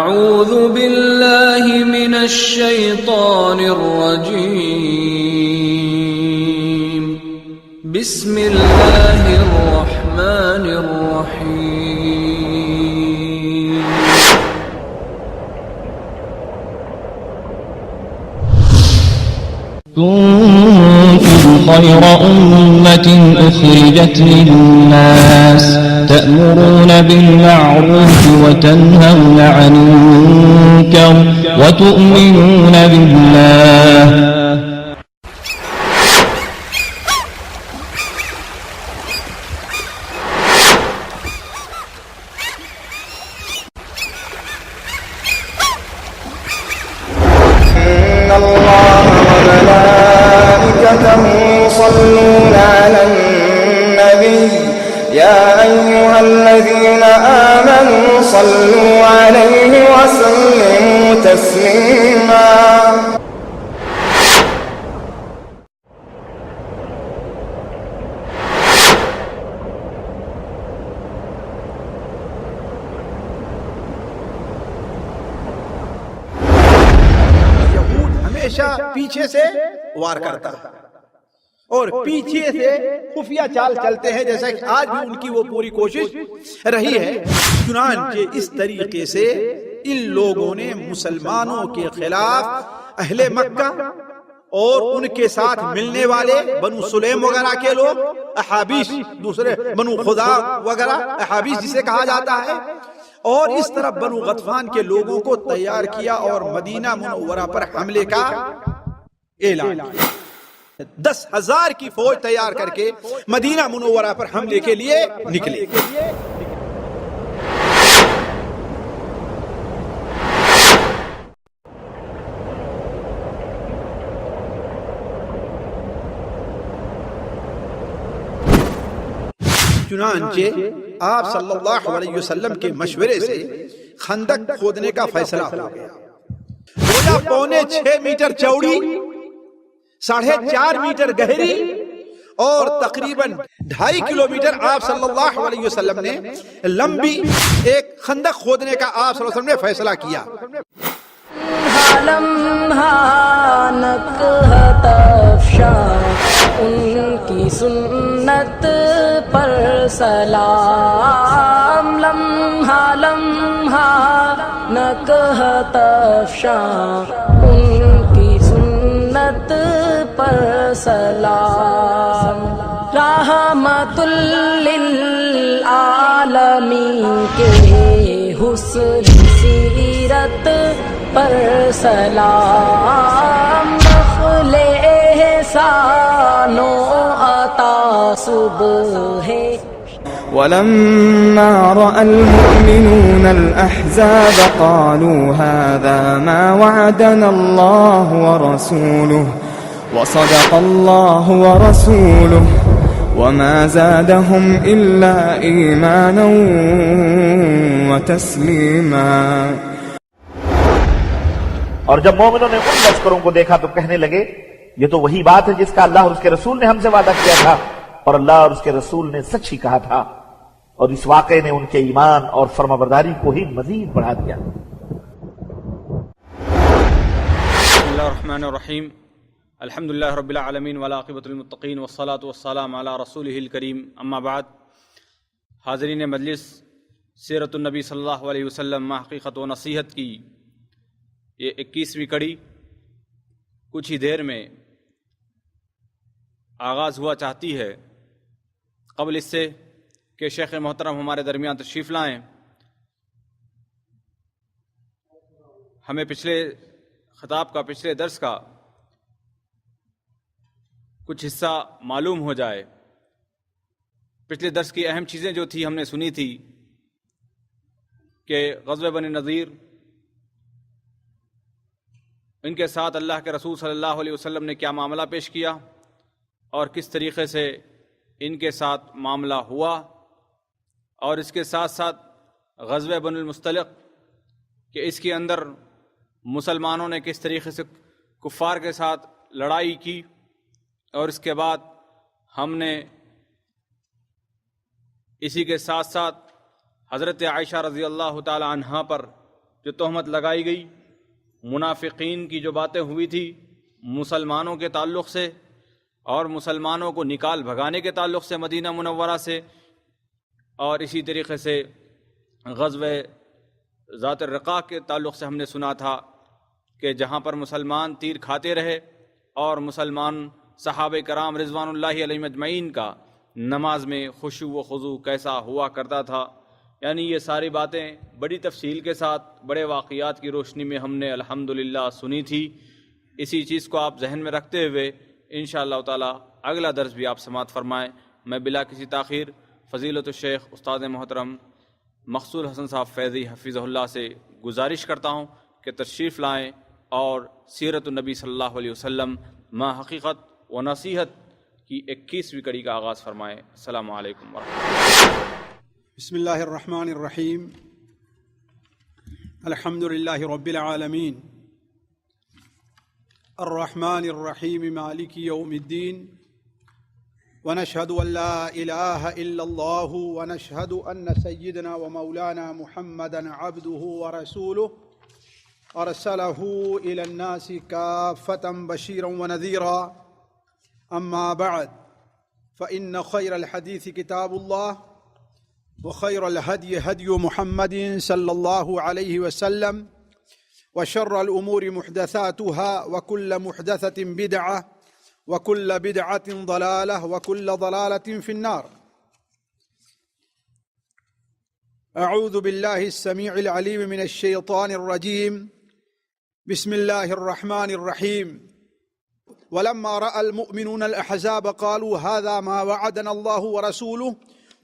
أعوذ بالله من الشيطان الرجيم. بسم الله الرحمن الرحيم. كنتم خير أمة أخرجت للناس تأمرون بالمعروف وتنهون عن المنكر وتؤمنون بالله. يصلون على النبي يا أيها الذين آمنوا صلوا عليه وسلموا تسليما. یہود ہمیشہ پیچھے سے وار کرتا ہے اور پیچھے سے خفیہ چال چلتے ہیں، جیسا کہ آج بھی ان کی وہ پوری کوشش رہی ہے. چنانچہ اس طریقے سے ان لوگوں نے مسلمانوں کے خلاف اہل مکہ اور ان کے ساتھ ملنے والے بنو سلیم وغیرہ کے لوگ، احابیش، دوسرے بنو خدا وغیرہ، احابیش جسے کہا جاتا ہے، اور اس طرح بنو غطفان کے لوگوں کو تیار کیا اور مدینہ منورہ پر حملے کا اعلان کیا. 10,000 کی فوج تیار کر کے مدینہ منورہ پر حملے کے لیے نکلے. چنانچہ آپ صلی اللہ علیہ وسلم کے مشورے سے خندق کھودنے کا فیصلہ ہو گیا. گویا 6.25 میٹر چوڑی، 4.5 میٹر گہری اور تقریباً 2.5 کلومیٹر آپ صلی اللہ علیہ وسلم نے لمبی ایک خندق کھودنے کا آپ صلی اللہ علیہ وسلم نے فیصلہ کیا. ان کی سنت پر سلام، لمحہ لمحہ نکہت افشاں، ان کی سنت پر سلام. رحمت للعالمین کے حسن سیرت پر سلام، نخل احسان و عطا صبح ہے. ولما رأى المؤمنون الأحزاب قالوا هذا ما وعدنا الله ورسوله وصدق الله ورسوله وما زادهم إلا إيمانا وتسليما. اور جب مومنوں نے ان لشکروں کو دیکھا تو کہنے لگے یہ تو وہی بات ہے جس کا اللہ اور اس کے رسول نے ہم سے وعدہ کیا تھا، اور اللہ اور اس کے رسول نے سچ ہی کہا تھا، اور اس واقعے نے ان کے ایمان اور فرمانبرداری کو ہی مزید بڑھا دیا. بسم اللہ الرحمن الرحیم. الحمدللہ رب العالمین والعاقبۃ للمتقین والصلاۃ والسلام علی رسولہ الکریم. اما بعد. حاضرین مجلس، سیرت النبی صلی اللہ علیہ وسلم مع حقیقت و نصیحت کی یہ 21ویں کڑی کچھ ہی دیر میں آغاز ہوا چاہتی ہے. قبل اس سے کہ شیخ محترم ہمارے درمیان تشریف لائیں، ہمیں پچھلے خطاب کا، پچھلے درس کا کچھ حصہ معلوم ہو جائے. پچھلے درس کی اہم چیزیں جو تھی ہم نے سنی تھی کہ غزوہ بنی نذیر، ان کے ساتھ اللہ کے رسول صلی اللہ علیہ وسلم نے کیا معاملہ پیش کیا اور کس طریقے سے ان کے ساتھ معاملہ ہوا، اور اس کے ساتھ ساتھ غزوہ بن المصطلق کہ اس کے اندر مسلمانوں نے کس طریقے سے کفار کے ساتھ لڑائی کی. اور اس کے بعد ہم نے اسی کے ساتھ ساتھ حضرت عائشہ رضی اللہ تعالی عنہا پر جو تہمت لگائی گئی، منافقین کی جو باتیں ہوئی تھی مسلمانوں کے تعلق سے اور مسلمانوں کو نکال بھگانے کے تعلق سے مدینہ منورہ سے، اور اسی طریقے سے غزوہ ذات الرقاع کے تعلق سے ہم نے سنا تھا کہ جہاں پر مسلمان تیر کھاتے رہے اور مسلمان صحابہ کرام رضوان اللہ علیہم اجمعین کا نماز میں خشوع و خضوع کیسا ہوا کرتا تھا. یعنی یہ ساری باتیں بڑی تفصیل کے ساتھ بڑے واقعات کی روشنی میں ہم نے الحمدللہ سنی تھی. اسی چیز کو آپ ذہن میں رکھتے ہوئے انشاءاللہ تعالی اگلا درس بھی آپ سماعت فرمائیں. میں بلا کسی تاخیر فضیلت الشیخ استاد محترم مقصود حسن صاحب فیضی حفظہ اللہ سے گزارش کرتا ہوں کہ تشریف لائیں اور سیرت النبی صلی اللہ علیہ وسلم ما حقیقت و نصیحت کی 21ویں کڑی کا آغاز فرمائیں. السلام علیکم ورحمۃ اللہ. بسم اللہ الرحمن الرحیم. الحمد للہ رب العالمین الرحمن الرحیم مالک یوم الدین ونشهد ان لا الہ الا اللہ ونشهد ان سیدنا ومولانا محمدا عبده ورسوله ارسلہ الی الناس کافۃ بشیرا ونذیرا. اما بعد فإن خیر الحدیث کتاب اللہ وخير الهدي هدي محمد صلى الله عليه وسلم وشر الأمور محدثاتها وكل محدثة بدعة وكل بدعة ضلالة وكل ضلالة في النار. أعوذ بالله السميع العليم من الشيطان الرجيم. بسم الله الرحمن الرحيم. ولما رأى المؤمنون الأحزاب قالوا هذا ما وعدنا الله ورسوله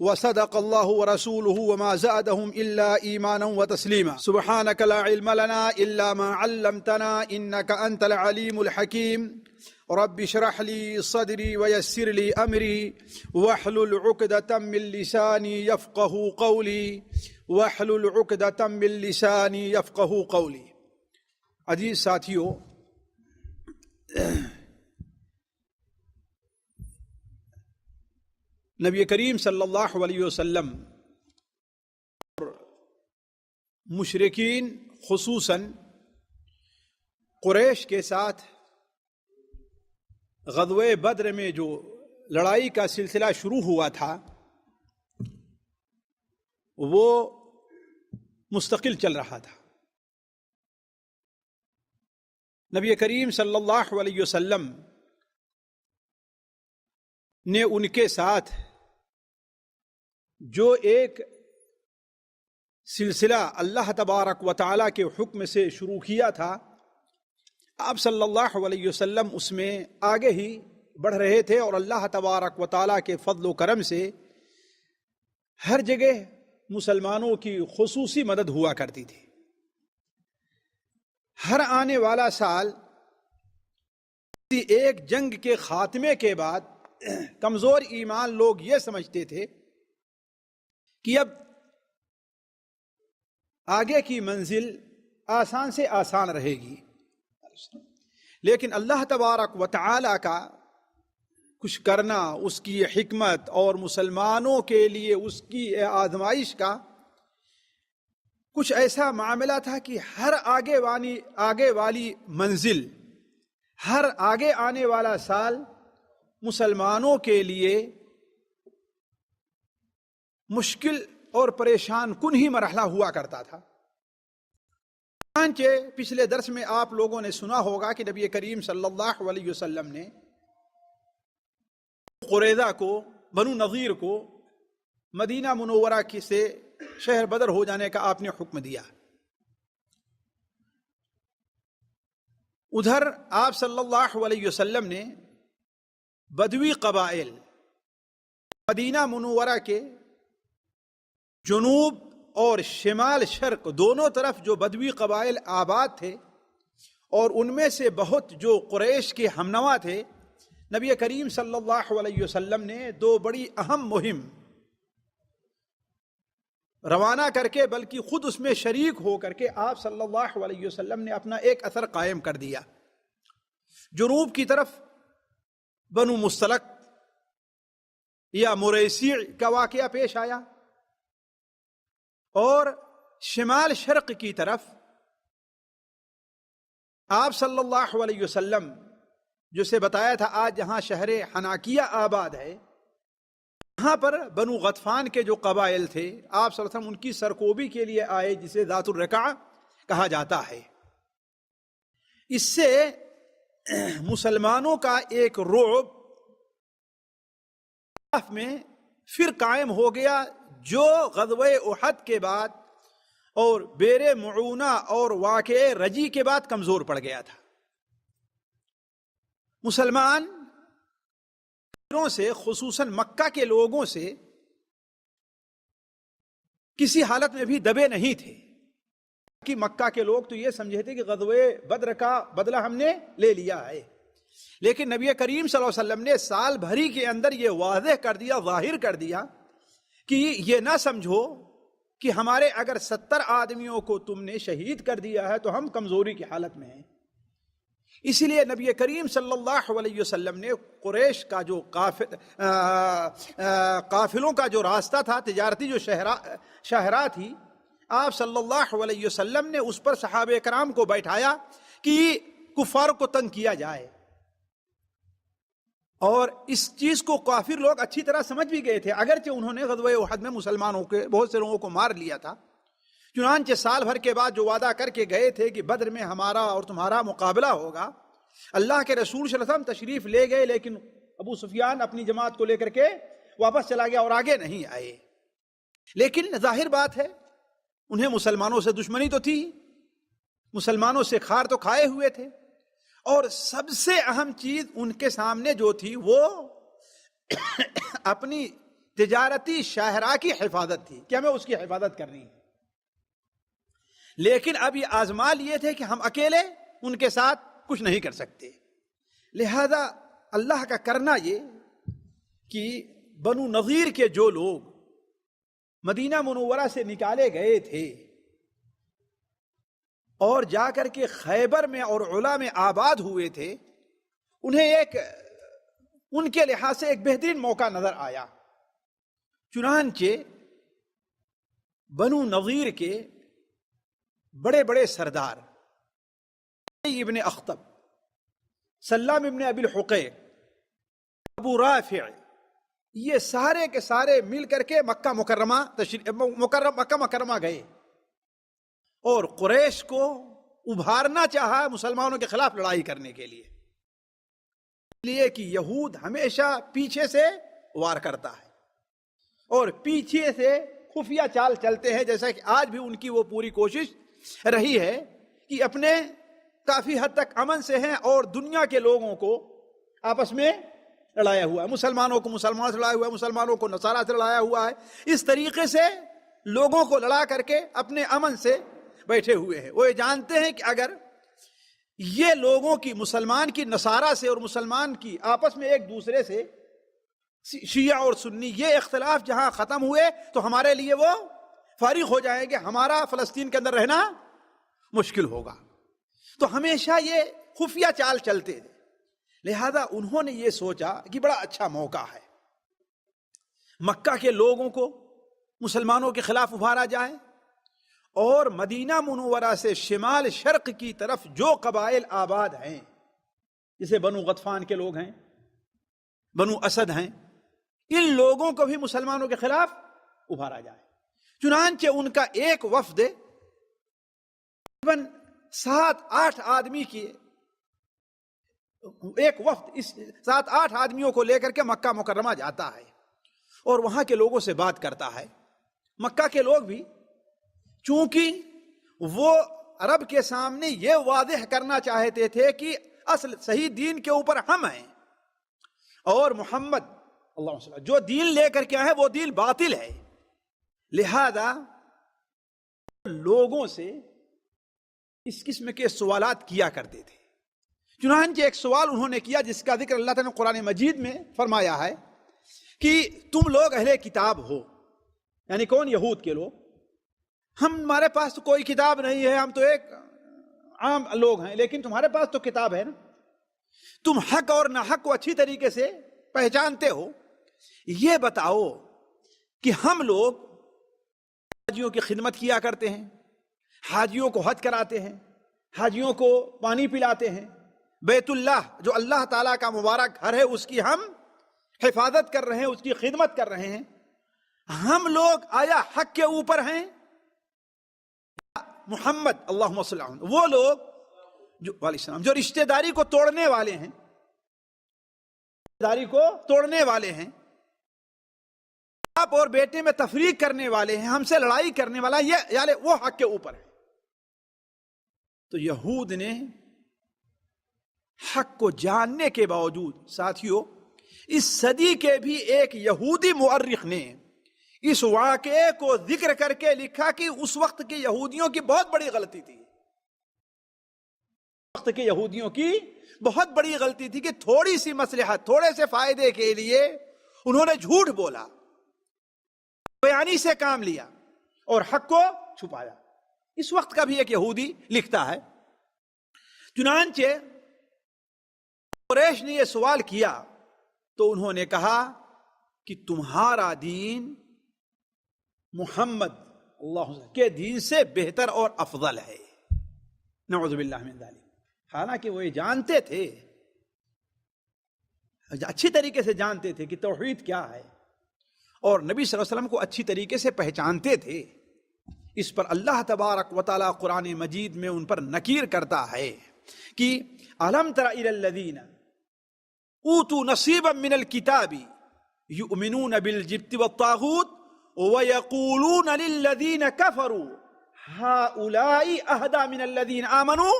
وصدق الله ورسوله وما زادهم إلا إيمانا وتسليما. سبحانك لا علم لنا إلا ما علمتنا إنك أنت العليم الحكيم. رب اشرح لي صدري ويسر لي أمري واحلل عقدة من لساني يفقهوا قولي واحلل عقدة من لساني يفقهوا قولي. عزیز ساتھیو، نبی کریم صلی اللہ علیہ وسلم مشرکین خصوصاً قریش کے ساتھ غزوہ بدر میں جو لڑائی کا سلسلہ شروع ہوا تھا وہ مستقل چل رہا تھا. نبی کریم صلی اللہ علیہ وسلم نے ان کے ساتھ جو ایک سلسلہ اللہ تبارک و تعالیٰ کے حکم سے شروع کیا تھا، آپ صلی اللہ علیہ وسلم اس میں آگے ہی بڑھ رہے تھے، اور اللہ تبارک و تعالیٰ کے فضل و کرم سے ہر جگہ مسلمانوں کی خصوصی مدد ہوا کرتی تھی. ہر آنے والا سال ایک جنگ کے خاتمے کے بعد کمزور ایمان لوگ یہ سمجھتے تھے کہ اب آگے کی منزل آسان سے آسان رہے گی، لیکن اللہ تبارک و تعالی کا کچھ کرنا، اس کی حکمت اور مسلمانوں کے لیے اس کی آزمائش کا کچھ ایسا معاملہ تھا کہ ہر آگے والی منزل، ہر آگے آنے والا سال مسلمانوں کے لیے مشکل اور پریشان کن ہی مرحلہ ہوا کرتا تھا. چنانچہ پچھلے درس میں آپ لوگوں نے سنا ہوگا کہ نبی کریم صلی اللہ علیہ وسلم نے قریظہ کو، بنو نذیر کو مدینہ منورہ سے شہر بدر ہو جانے کا آپ نے حکم دیا. ادھر آپ صلی اللہ علیہ وسلم نے بدوی قبائل مدینہ منورہ کے جنوب اور شمال شرق دونوں طرف جو بدوی قبائل آباد تھے، اور ان میں سے بہت جو قریش کے ہمنوا تھے، نبی کریم صلی اللہ علیہ وسلم نے دو بڑی اہم مہم روانہ کر کے، بلکہ خود اس میں شریک ہو کر کے آپ صلی اللہ علیہ وسلم نے اپنا ایک اثر قائم کر دیا. جنوب کی طرف بنو مستلق یا مریسیع کا واقعہ پیش آیا، اور شمال شرق کی طرف آپ صلی اللہ علیہ وسلم جو سے بتایا تھا آج جہاں شہر حناکیہ آباد ہے، یہاں پر بنو غطفان کے جو قبائل تھے، آپ صلی اللہ علیہ وسلم ان کی سرکوبی کے لیے آئے، جسے ذات الرقع کہا جاتا ہے۔ اس سے مسلمانوں کا ایک رعب میں پھر قائم ہو گیا، جو غزوہ احد کے بعد اور بیر معونہ اور واقعہ رجی کے بعد کمزور پڑ گیا تھا۔ مسلمان سے خصوصاً مکہ کے لوگوں سے کسی حالت میں بھی دبے نہیں تھے، کہ مکہ کے لوگ تو یہ سمجھے تھے کہ غزوہ بدر کا بدلہ ہم نے لے لیا ہے، لیکن نبی کریم صلی اللہ علیہ وسلم نے سال بھری کے اندر یہ واضح کر دیا، ظاہر کر دیا کہ یہ نہ سمجھو کہ ہمارے اگر 70 آدمیوں کو تم نے شہید کر دیا ہے تو ہم کمزوری کی حالت میں ہیں۔ اسی لیے نبی کریم صلی اللہ علیہ وسلم نے قریش کا جو قافلوں کا جو راستہ تھا، تجارتی جو شاہراہ تھی، آپ صلی اللہ علیہ وسلم نے اس پر صحابہ کرام کو بیٹھایا کہ کفار کو تنگ کیا جائے، اور اس چیز کو کافر لوگ اچھی طرح سمجھ بھی گئے تھے، اگرچہ انہوں نے غزوہ احد میں مسلمانوں کے بہت سے لوگوں کو مار لیا تھا۔ چنانچہ سال بھر کے بعد جو وعدہ کر کے گئے تھے کہ بدر میں ہمارا اور تمہارا مقابلہ ہوگا، اللہ کے رسول صلی اللہ علیہ وسلم تشریف لے گئے، لیکن ابو سفیان اپنی جماعت کو لے کر کے واپس چلا گیا اور آگے نہیں آئے۔ لیکن ظاہر بات ہے انہیں مسلمانوں سے دشمنی تو تھی، مسلمانوں سے کھار تو کھائے ہوئے تھے، اور سب سے اہم چیز ان کے سامنے جو تھی وہ اپنی تجارتی شاہراہ کی حفاظت تھی کہ ہمیں اس کی حفاظت کرنی ہے۔ لیکن اب یہ آزما لیے تھے کہ ہم اکیلے ان کے ساتھ کچھ نہیں کر سکتے، لہذا اللہ کا کرنا یہ کہ بنو نذیر کے جو لوگ مدینہ منورہ سے نکالے گئے تھے اور جا کر کے خیبر میں اور علا میں آباد ہوئے تھے، انہیں ان کے لحاظ سے ایک بہترین موقع نظر آیا۔ چنانچہ بنو نذیر کے بڑے بڑے سردار ابن اخطب، سلام ابن ابی الحقیق، ابو رافع، یہ سارے کے سارے مل کر کے مکہ مکرمہ گئے اور قریش کو ابھارنا چاہا مسلمانوں کے خلاف لڑائی کرنے کے لیے، کہ یہود ہمیشہ پیچھے سے وار کرتا ہے اور پیچھے سے خفیہ چال چلتے ہیں، جیسا کہ آج بھی ان کی وہ پوری کوشش رہی ہے کہ اپنے کافی حد تک امن سے ہیں اور دنیا کے لوگوں کو آپس میں لڑایا ہوا ہے، مسلمانوں کو مسلمانوں سے لڑایا ہوا ہے، مسلمانوں کو نصارہ سے لڑایا ہوا ہے، اس طریقے سے لوگوں کو لڑا کر کے اپنے امن سے بیٹھے ہوئے ہیں۔ وہ یہ جانتے ہیں کہ اگر یہ لوگوں کی مسلمان کی نصارہ سے اور مسلمان کی آپس میں ایک دوسرے سے شیعہ اور سنی یہ اختلاف جہاں ختم ہوئے تو ہمارے لیے وہ فارغ ہو جائیں گے، ہمارا فلسطین کے اندر رہنا مشکل ہوگا۔ تو ہمیشہ یہ خفیہ چال چلتے تھے، لہذا انہوں نے یہ سوچا کہ بڑا اچھا موقع ہے، مکہ کے لوگوں کو مسلمانوں کے خلاف ابھارا جائے، اور مدینہ منورہ سے شمال شرق کی طرف جو قبائل آباد ہیں، جیسے بنو غطفان کے لوگ ہیں، بنو اسد ہیں، ان لوگوں کو بھی مسلمانوں کے خلاف ابھارا جائے۔ چنانچہ ان کا ایک وفد 7-8 آدمی کی ایک وفد 7-8 آدمیوں کو لے کر کے مکہ مکرمہ جاتا ہے اور وہاں کے لوگوں سے بات کرتا ہے۔ مکہ کے لوگ بھی چونکہ وہ عرب کے سامنے یہ واضح کرنا چاہتے تھے کہ اصل صحیح دین کے اوپر ہم ہیں اور محمد اللہ علیہ وسلم جو دین لے کر کے آئے وہ دین باطل ہے، لہذا لوگوں سے اس قسم کے سوالات کیا کرتے تھے۔ چنانچہ ایک سوال انہوں نے کیا جس کا ذکر اللہ تعالیٰ نے قرآن مجید میں فرمایا ہے کہ تم لوگ اہل کتاب ہو، یعنی کون؟ یہود کے لوگ۔ ہمارے پاس تو کوئی کتاب نہیں ہے، ہم تو ایک عام لوگ ہیں، لیکن تمہارے پاس تو کتاب ہے نا، تم حق اور ناحق کو اچھی طریقے سے پہچانتے ہو، یہ بتاؤ کہ ہم لوگ حاجیوں کی خدمت کیا کرتے ہیں، حاجیوں کو حج کراتے ہیں، حاجیوں کو پانی پلاتے ہیں، بیت اللہ جو اللہ تعالیٰ کا مبارک گھر ہے اس کی ہم حفاظت کر رہے ہیں، اس کی خدمت کر رہے ہیں، ہم لوگ آیا حق کے اوپر ہیں؟ محمد اللہم صلی اللہ علیہ وسلم وہ لوگ جو علیہ السلام جو رشتہ داری کو توڑنے والے ہیں، رشتہ داری کو توڑنے والے ہیں، باپ اور بیٹے میں تفریق کرنے والے ہیں، ہم سے لڑائی کرنے والا، یہ یعنی وہ حق کے اوپر ہے۔ تو یہود نے حق کو جاننے کے باوجود، ساتھیوں اس صدی کے بھی ایک یہودی مورخ نے اس واقعے کو ذکر کر کے لکھا کہ اس وقت کے یہودیوں کی بہت بڑی غلطی تھی، وقت کے یہودیوں کی بہت بڑی غلطی تھی کہ تھوڑی سی مصلحت، تھوڑے سے فائدے کے لیے انہوں نے جھوٹ بولا، بیانی سے کام لیا اور حق کو چھپایا۔ اس وقت کا بھی ایک یہودی لکھتا ہے، چنانچہ قریش نے یہ سوال کیا تو انہوں نے کہا کہ تمہارا دین محمد اللہ کے دین سے بہتر اور افضل ہے، نعوذ باللہ من ذالک۔ حالانکہ وہ یہ جانتے تھے، اچھی طریقے سے جانتے تھے کہ توحید کیا ہے، اور نبی صلی اللہ علیہ وسلم کو اچھی طریقے سے پہچانتے تھے۔ اس پر اللہ تبارک و تعالی قرآن مجید میں ان پر نکیر کرتا ہے کہ أَلَمْ تَرَ إِلَى الَّذِينَ أُوتُوا نَصِيبًا مِنَ الْكِتَابِ يُؤْمِنُونَ بِالْجِبْتِ وَالطَّاغُوتِ وَيَقُولُونَ لِلَّذِينَ كَفَرُوا هَؤُلَاءِ أَهْدَىٰ مِنَ الَّذِينَ آمَنُوا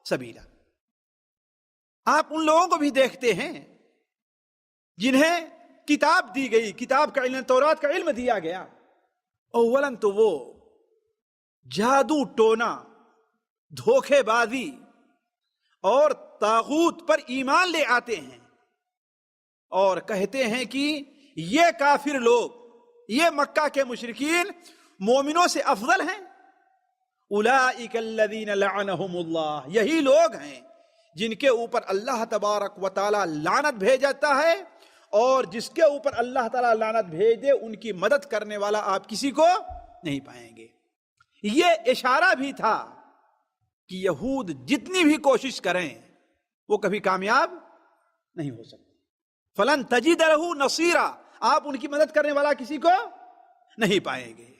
سَبِيلًا۔ آپ ان لوگوں کو بھی دیکھتے ہیں جنہیں کتاب دی گئی، کتاب کا علم، تورات کا علم دیا گیا، اولاً تو وہ جادو ٹونا، دھوکے بازی اور طاغوت پر ایمان لے آتے ہیں اور کہتے ہیں کہ یہ کافر لوگ، یہ مکہ کے مشرکین مومنوں سے افضل ہیں۔ اولئک الذین لعنہم اللہ، یہی لوگ ہیں جن کے اوپر اللہ تبارک و تعالی لعنت بھیجتا ہے، اور جس کے اوپر اللہ تعالی لعنت بھیج دے ان کی مدد کرنے والا آپ کسی کو نہیں پائیں گے۔ یہ اشارہ بھی تھا کہ یہود جتنی بھی کوشش کریں وہ کبھی کامیاب نہیں ہو سکتے۔ فلن تجد لہ نصیرا، آپ ان کی مدد کرنے والا کسی کو نہیں پائیں گے۔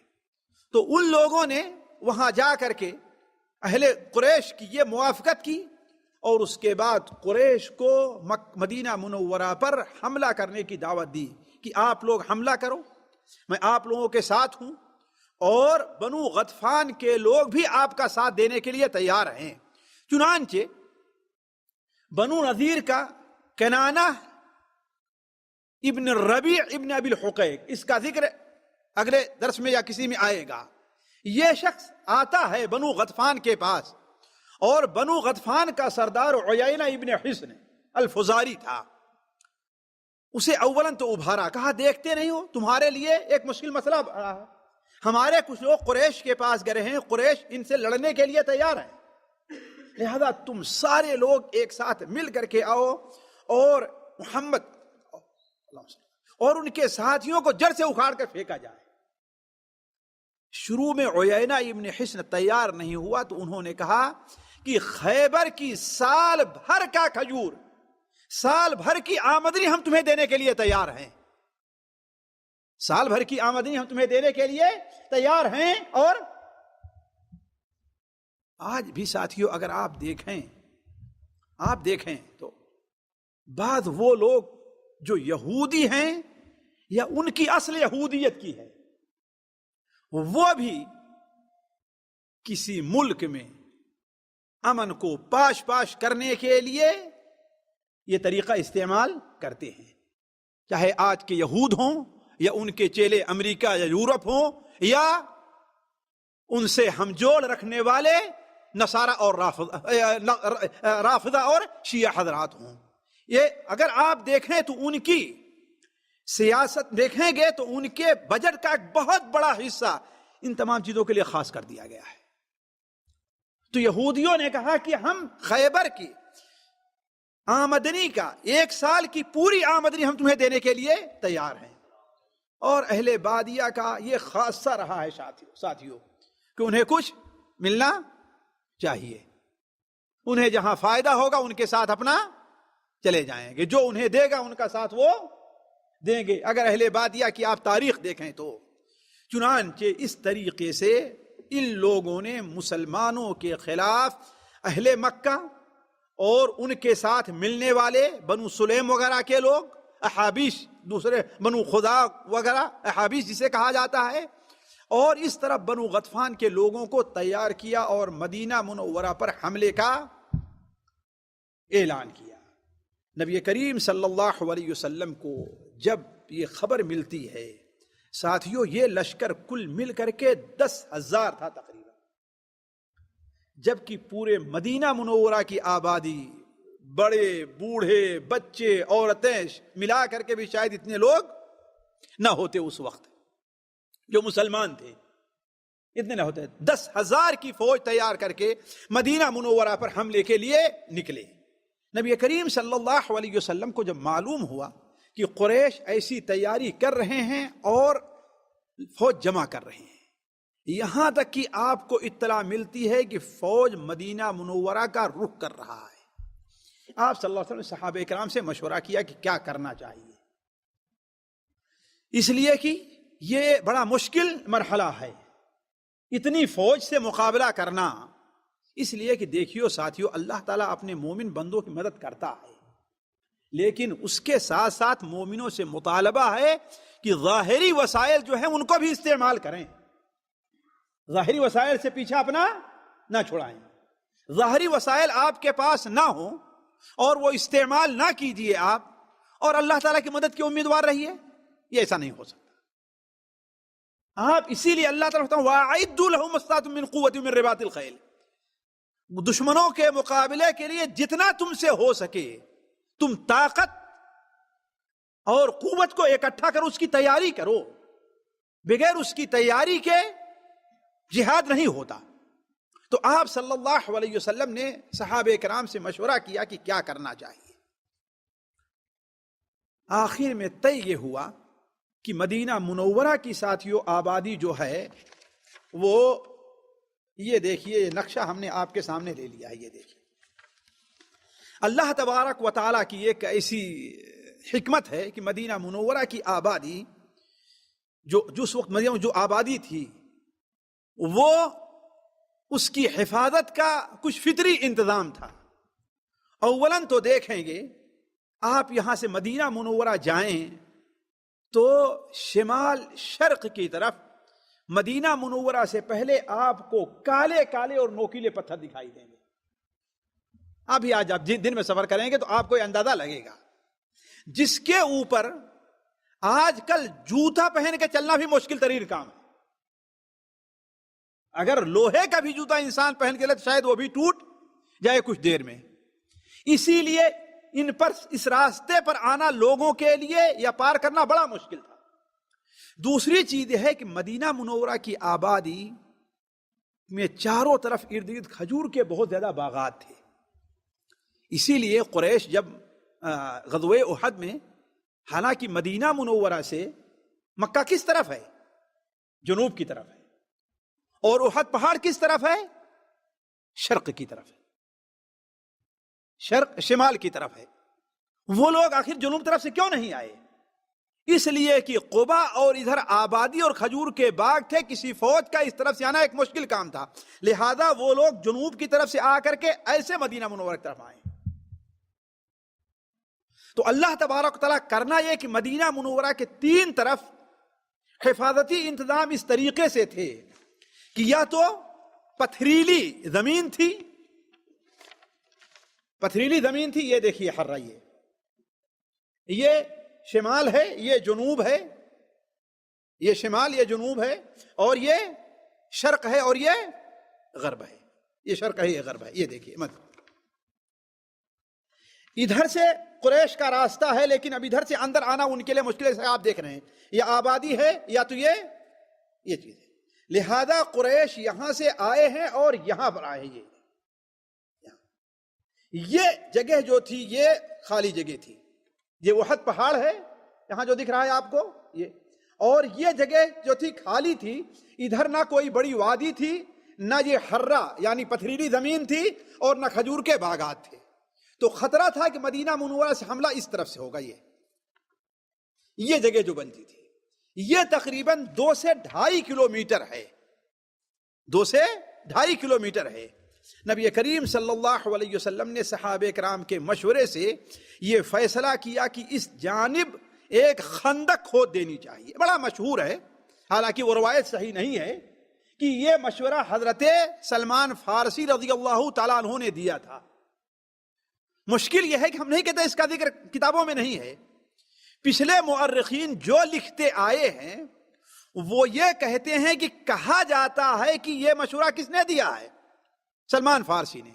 تو ان لوگوں نے وہاں جا کر کے اہل قریش کی یہ موافقت کی، اور اس کے بعد قریش کو مدینہ منورہ پر حملہ کرنے کی دعوت دی کہ آپ لوگ حملہ کرو، میں آپ لوگوں کے ساتھ ہوں، اور بنو غطفان کے لوگ بھی آپ کا ساتھ دینے کے لیے تیار ہیں۔ چنانچہ بنو نذیر کا کنانہ ابن ربیع ابن ابی الحقیق، اس کا ذکر اگلے درس میں یا کسی میں آئے گا، یہ شخص آتا ہے بنو غطفان کے پاس، اور بنو غطفان کا سردار عیینہ ابن حصن الفزاری تھا۔ اسے اولاً تو ابھارا، کہا دیکھتے نہیں ہو تمہارے لیے ایک مشکل مسئلہ بڑا ہے، ہمارے کچھ لوگ قریش کے پاس گئے ہیں، قریش ان سے لڑنے کے لیے تیار ہیں، لہذا تم سارے لوگ ایک ساتھ مل کر کے آؤ اور محمد اور ان کے ساتھیوں کو جڑ سے اکھاڑ کر پھینکا جائے۔ شروع میں عیینہ ابن حصن تیار نہیں ہوا تو انہوں نے کہا کہ خیبر کی سال بھر کا کھجور، سال بھر کی آمدنی ہم تمہیں دینے کے لیے تیار ہیں، سال بھر کی آمدنی ہم تمہیں دینے کے لیے تیار ہیں۔ اور آج بھی ساتھیوں اگر آپ دیکھیں تو بعض وہ لوگ جو یہودی ہیں یا ان کی اصل یہودیت کی ہے، وہ بھی کسی ملک میں امن کو پاش کرنے کے لیے یہ طریقہ استعمال کرتے ہیں، چاہے آج کے یہود ہوں یا ان کے چیلے امریکہ یا یورپ ہوں، یا ان سے ہم جوڑ رکھنے والے نصارہ اور رافضہ اور شیعہ حضرات ہوں۔ یہ اگر آپ دیکھیں تو ان کی سیاست دیکھیں گے تو ان کے بجٹ کا ایک بہت بڑا حصہ ان تمام چیزوں کے لیے خاص کر دیا گیا ہے۔ تو یہودیوں نے کہا کہ ہم خیبر کی آمدنی کا، ایک سال کی پوری آمدنی ہم تمہیں دینے کے لیے تیار ہیں۔ اور اہل بادیہ کا یہ خاصہ رہا ہے ساتھیوں کہ انہیں کچھ ملنا چاہیے۔ انہیں جہاں فائدہ ہوگا ان کے ساتھ اپنا چلے جائیں گے، جو انہیں دے گا ان کا ساتھ وہ دیں گے۔ اگر اہل بادیہ کی آپ تاریخ دیکھیں تو چنانچہ اس طریقے سے ان لوگوں نے مسلمانوں کے خلاف اہل مکہ اور ان کے ساتھ ملنے والے بنو سلیم وغیرہ کے لوگ، احابیش، دوسرے بنو خدا وغیرہ، احابیش جسے کہا جاتا ہے، اور اس طرح بنو غطفان کے لوگوں کو تیار کیا اور مدینہ منورہ پر حملے کا اعلان کیا۔ نبی کریم صلی اللہ علیہ وسلم کو جب یہ خبر ملتی ہے، ساتھیوں یہ لشکر کل مل کر کے 10,000 تھا تقریباً، جبکہ پورے مدینہ منورہ کی آبادی، بڑے بوڑھے بچے عورتیں ملا کر کے بھی شاید اتنے لوگ نہ ہوتے اس وقت جو مسلمان تھے، اتنے نہ ہوتے۔ 10,000 کی فوج تیار کر کے مدینہ منورہ پر حملے کے لیے نکلے۔ نبی کریم صلی اللہ علیہ وسلم کو جب معلوم ہوا کہ قریش ایسی تیاری کر رہے ہیں اور فوج جمع کر رہے ہیں، یہاں تک کہ آپ کو اطلاع ملتی ہے کہ فوج مدینہ منورہ کا رخ کر رہا ہے، آپ صلی اللہ علیہ وسلم نے صحابہ کرام سے مشورہ کیا کہ کیا کرنا چاہیے، اس لیے کہ یہ بڑا مشکل مرحلہ ہے اتنی فوج سے مقابلہ کرنا۔ اس لیے کہ دیکھیو ساتھیو، اللہ تعالیٰ اپنے مومن بندوں کی مدد کرتا ہے، لیکن اس کے ساتھ ساتھ مومنوں سے مطالبہ ہے کہ ظاہری وسائل جو ہیں ان کو بھی استعمال کریں، ظاہری وسائل سے پیچھا اپنا نہ چھڑائیں۔ ظاہری وسائل آپ کے پاس نہ ہوں اور وہ استعمال نہ کیجیے آپ، اور اللہ تعالیٰ کی مدد کی امیدوار رہیے، یہ ایسا نہیں ہو سکتا۔ آپ اسی لیے اللہ تعالیٰ وَأَعِدُّوا لَهُمْ مَا اسْتَطَعْتُم مِّن قُوَّةٍ مِّن رِّبَاطِ الْخَيْلِ، دشمنوں کے مقابلے کے لیے جتنا تم سے ہو سکے تم طاقت اور قوت کو اکٹھا کرو، اس کی تیاری کرو، بغیر اس کی تیاری کے جہاد نہیں ہوتا۔ تو آپ صلی اللہ علیہ وسلم نے صحابہ کرام سے مشورہ کیا کہ کیا کرنا چاہیے۔ آخر میں طے یہ ہوا کہ مدینہ منورہ کی ساتھیوں آبادی جو ہے وہ، یہ دیکھیے یہ نقشہ ہم نے آپ کے سامنے لے لیا ہے، یہ دیکھیے اللہ تبارک و تعالیٰ کی ایک ایسی حکمت ہے کہ مدینہ منورہ کی آبادی جس وقت مدینہ جو آبادی تھی وہ اس کی حفاظت کا کچھ فطری انتظام تھا۔ اولاً تو دیکھیں گے آپ یہاں سے مدینہ منورہ جائیں تو شمال شرق کی طرف مدینہ منورہ سے پہلے آپ کو کالے کالے اور نوکیلے پتھر دکھائی دیں گے۔ ابھی آج آپ دن میں سفر کریں گے تو آپ کو یہ اندازہ لگے گا، جس کے اوپر آج کل جوتا پہن کے چلنا بھی مشکل ترین کام ہے۔ اگر لوہے کا بھی جوتا انسان پہن کے لے تو شاید وہ بھی ٹوٹ جائے کچھ دیر میں۔ اسی لیے ان پر اس راستے پر آنا لوگوں کے لیے یا پار کرنا بڑا مشکل تھا۔ دوسری چیز یہ ہے کہ مدینہ منورہ کی آبادی میں چاروں طرف ارد گرد کھجور کے بہت زیادہ باغات تھے، اسی لیے قریش جب غزوہ احد میں، حالانکہ مدینہ منورہ سے مکہ کس طرف ہے؟ جنوب کی طرف ہے، اور احد پہاڑ کس طرف ہے؟ شرق کی طرف ہے، شرق شمال کی طرف ہے۔ وہ لوگ آخر جنوب طرف سے کیوں نہیں آئے؟ اس لیے کہ قبا اور ادھر آبادی اور کھجور کے باغ تھے، کسی فوج کا اس طرف سے آنا ایک مشکل کام تھا، لہذا وہ لوگ جنوب کی طرف سے آ کر کے ایسے مدینہ منورہ کی طرف آئے۔ تو اللہ تبارک و تعالیٰ کرنا یہ کہ مدینہ منورہ کے تین طرف حفاظتی انتظام اس طریقے سے تھے کہ یا تو پتھریلی زمین تھی، پتھریلی زمین تھی، یہ دیکھیے حرہ، یہ شمال ہے، یہ جنوب ہے، یہ شمال یہ جنوب ہے، اور یہ شرق ہے اور یہ غرب ہے، یہ شرق ہے یہ غرب ہے، یہ دیکھیے مت ادھر سے قریش کا راستہ ہے، لیکن اب ادھر سے اندر آنا ان کے لیے مشکل ہے۔ آپ دیکھ رہے ہیں یہ آبادی ہے یا تو یہ چیز ہے، لہذا قریش یہاں سے آئے ہیں اور یہاں پر آئے ہیں۔ یہ جگہ جو تھی یہ خالی جگہ تھی، یہ احد پہاڑ ہے یہاں جو دکھ رہا ہے آپ کو یہ، اور یہ جگہ جو تھی خالی تھی، ادھر نہ کوئی بڑی وادی تھی نہ یہ حرہ یعنی پتھریلی زمین تھی اور نہ کھجور کے باغات تھے، تو خطرہ تھا کہ مدینہ منورہ سے حملہ اس طرف سے ہوگا۔ یہ جگہ جو بنتی تھی یہ تقریباً 2 سے 2.5 کلومیٹر ہے، 2 سے 2.5 کلومیٹر ہے۔ نبی کریم صلی اللہ علیہ وسلم نے صحابہ کرام کے مشورے سے یہ فیصلہ کیا کہ اس جانب ایک خندق کھود دینی چاہیے۔ بڑا مشہور ہے، حالانکہ وہ روایت صحیح نہیں ہے، کہ یہ مشورہ حضرت سلمان فارسی رضی اللہ تعالیٰ عنہ نے دیا تھا۔ مشکل یہ ہے کہ ہم نہیں کہتے اس کا ذکر کتابوں میں نہیں ہے، پچھلے مؤرخین جو لکھتے آئے ہیں وہ یہ کہتے ہیں کہ کہا جاتا ہے کہ یہ مشورہ کس نے دیا ہے؟ سلمان فارسی نے۔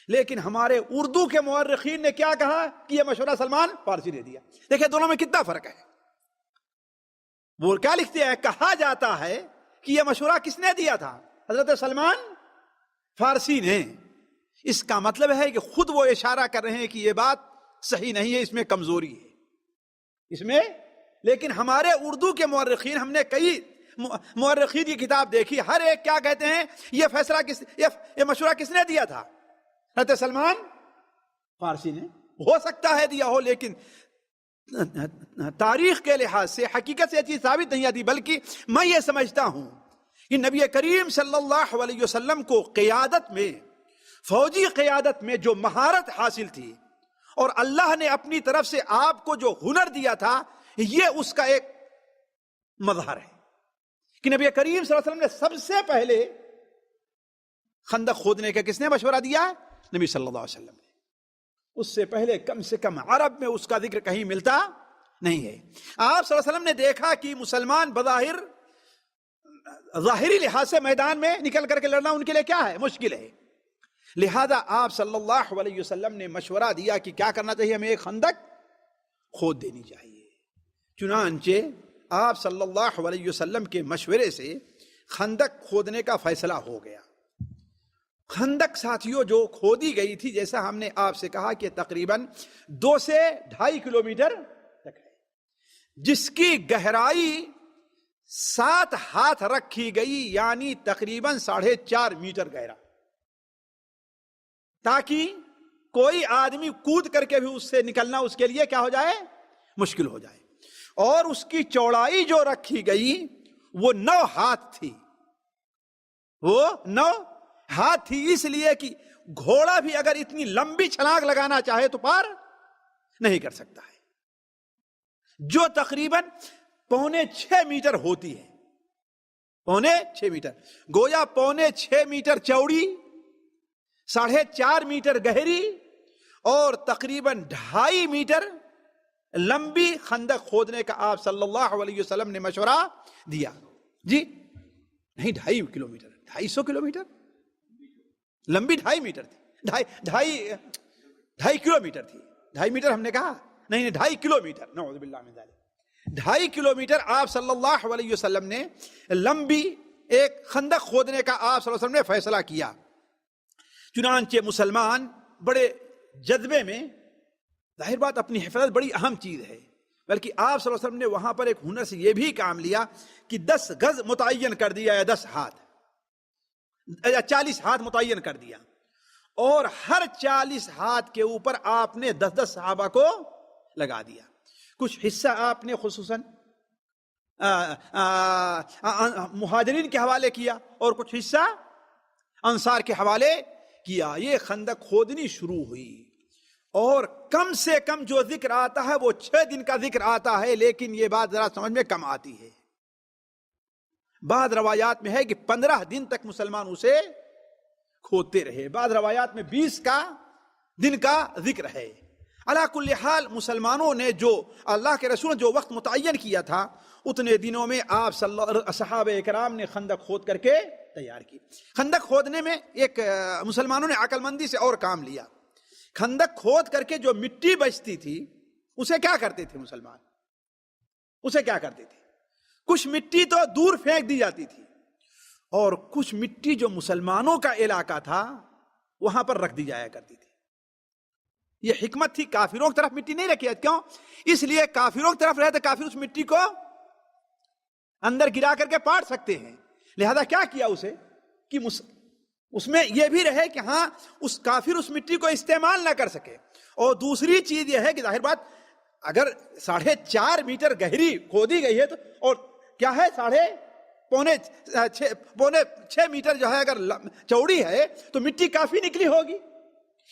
لیکن ہمارے اردو کے مؤرخین نے کیا کہا کہ یہ مشورہ سلمان فارسی نے دیا۔ دیکھیں دونوں میں کتنا فرق ہے۔ وہ کیا لکھتے ہیں؟ کہا جاتا ہے کہ یہ مشورہ کس نے دیا تھا؟ حضرت سلمان فارسی نے۔ اس کا مطلب ہے کہ خود وہ اشارہ کر رہے ہیں کہ یہ بات صحیح نہیں ہے، اس میں کمزوری ہے اس میں۔ لیکن ہمارے اردو کے مورخین، ہم نے کئی مورخین کی کتاب دیکھی، ہر ایک کیا کہتے ہیں؟ یہ فیصلہ یہ مشورہ کس نے دیا تھا؟ حضرت سلمان فارسی نے۔ ہو سکتا ہے دیا ہو، لیکن تاریخ کے لحاظ سے حقیقت سے یہ چیز ثابت نہیں آتی، بلکہ میں یہ سمجھتا ہوں کہ نبی کریم صلی اللہ علیہ وسلم کو قیادت میں، فوجی قیادت میں جو مہارت حاصل تھی اور اللہ نے اپنی طرف سے آپ کو جو ہنر دیا تھا، یہ اس کا ایک مظہر ہے کہ نبی کریم صلی اللہ علیہ وسلم نے سب سے پہلے خندق کھودنے کا کس نے مشورہ دیا؟ نبی صلی اللہ علیہ وسلم نے۔ اس سے پہلے کم سے کم عرب میں اس کا ذکر کہیں ملتا نہیں ہے۔ آپ صلی اللہ علیہ وسلم نے دیکھا کہ مسلمان بظاہر ظاہری لحاظ سے میدان میں نکل کر کے لڑنا ان کے لیے کیا ہے؟ مشکل ہے۔ لہذا آپ صلی اللہ علیہ وسلم نے مشورہ دیا کہ کیا کرنا چاہیے؟ ہمیں ایک خندق کھود دینی چاہیے۔ چنانچہ آپ صلی اللہ علیہ وسلم کے مشورے سے خندق کھودنے کا فیصلہ ہو گیا۔ خندق ساتھیوں جو کھودی گئی تھی، جیسا ہم نے آپ سے کہا کہ تقریباً 2 سے 2.5 کلومیٹر تک ہے، جس کی گہرائی 7 ہاتھ رکھی گئی، یعنی تقریباً 4.5 میٹر گہرا، تاکہ کوئی آدمی کود کر کے بھی اس سے نکلنا اس کے لیے کیا ہو جائے؟ مشکل ہو جائے۔ اور اس کی چوڑائی جو رکھی گئی وہ 9 ہاتھ تھی، وہ 9 ہاتھ تھی، اس لیے کہ گھوڑا بھی اگر اتنی لمبی چھلانگ لگانا چاہے تو پار نہیں کر سکتا ہے، جو تقریباً 6.25 میٹر ہوتی ہے، 6.25 میٹر، گویا 6.25 میٹر چوڑی، 4.5 میٹر گہری اور تقریباً 2.5 میٹر لمبی خندق کھودنے کا آپ صلی اللہ علیہ وسلم نے مشورہ دیا۔ جی نہیں، 2.5 کلومیٹر، 250 کلومیٹر لمبی 2.5 میٹر تھی، 2.5 کلومیٹر تھی۔ 2.5 میٹر ہم نے کہا نہیں، 2.5 کلومیٹر، نعوذ باللہ من ذالک۔ 2.5 کلومیٹر آپ صلی اللہ علیہ وسلم نے لمبی ایک خندق کھودنے کا آپ صلی اللہ علیہ وسلم نے فیصلہ کیا۔ چنانچہ مسلمان بڑے جذبے میں، ظاہر بات اپنی حفاظت بڑی اہم چیز ہے، بلکہ آپ صلی اللہ علیہ وسلم نے وہاں پر ایک ہنر سے یہ بھی کام لیا کہ 10 گز متعین کر دیا، یا 10 ہاتھ یا 40 ہاتھ متعین کر دیا، اور ہر 40 ہاتھ کے اوپر آپ نے 10 صحابہ کو لگا دیا۔ کچھ حصہ آپ نے خصوصاً مہاجرین کے حوالے کیا اور کچھ حصہ انصار کے حوالے کیا۔ یہ خندق کھودنی شروع ہوئی، اور کم سے کم جو ذکر آتا ہے وہ 6 دن کا ذکر آتا ہے، لیکن یہ بات ذرا سمجھ میں کم آتی ہے۔ بعض روایات میں ہے کہ 15 دن تک مسلمان اسے کھودتے رہے، بعض روایات میں 20 دن کا ذکر ہے۔ علا کل حال مسلمانوں نے جو اللہ کے رسول نے جو وقت متعین کیا تھا، اتنے دنوں میں آپ صحابہ کرام نے خندق کھود کر کے تیار کی۔ خندق کھودنے میں ایک مسلمانوں نے عقل مندی سے اور کام لیا۔ خندق کھود کر کے جو مٹی بچتی تھی اسے کیا کرتے تھے مسلمان؟ اسے کیا کرتے تھے؟ کچھ مٹی تو دور پھینک دی جاتی تھی، اور کچھ مٹی جو مسلمانوں کا علاقہ تھا وہاں پر رکھ دی جایا کرتی تھی۔ یہ حکمت تھی، کافروں کی طرف مٹی نہیں رکھی ہے۔ کیوں؟ اس لیے کافروں کی طرف رہتے کافر اس مٹی کو اندر گرا کر کے پاٹ سکتے ہیں، لہذا کیا کیا اسے کہ اس میں یہ بھی رہے کہ ہاں اس کافر اس مٹی کو استعمال نہ کر سکے. اور دوسری چیز یہ ہے کہ ظاہر بات اگر 4.5 میٹر گہری کھودی گئی ہے تو اور کیا ہے 6.5 میٹر جو ہے اگر چوڑی ہے تو مٹی کافی نکلی ہوگی.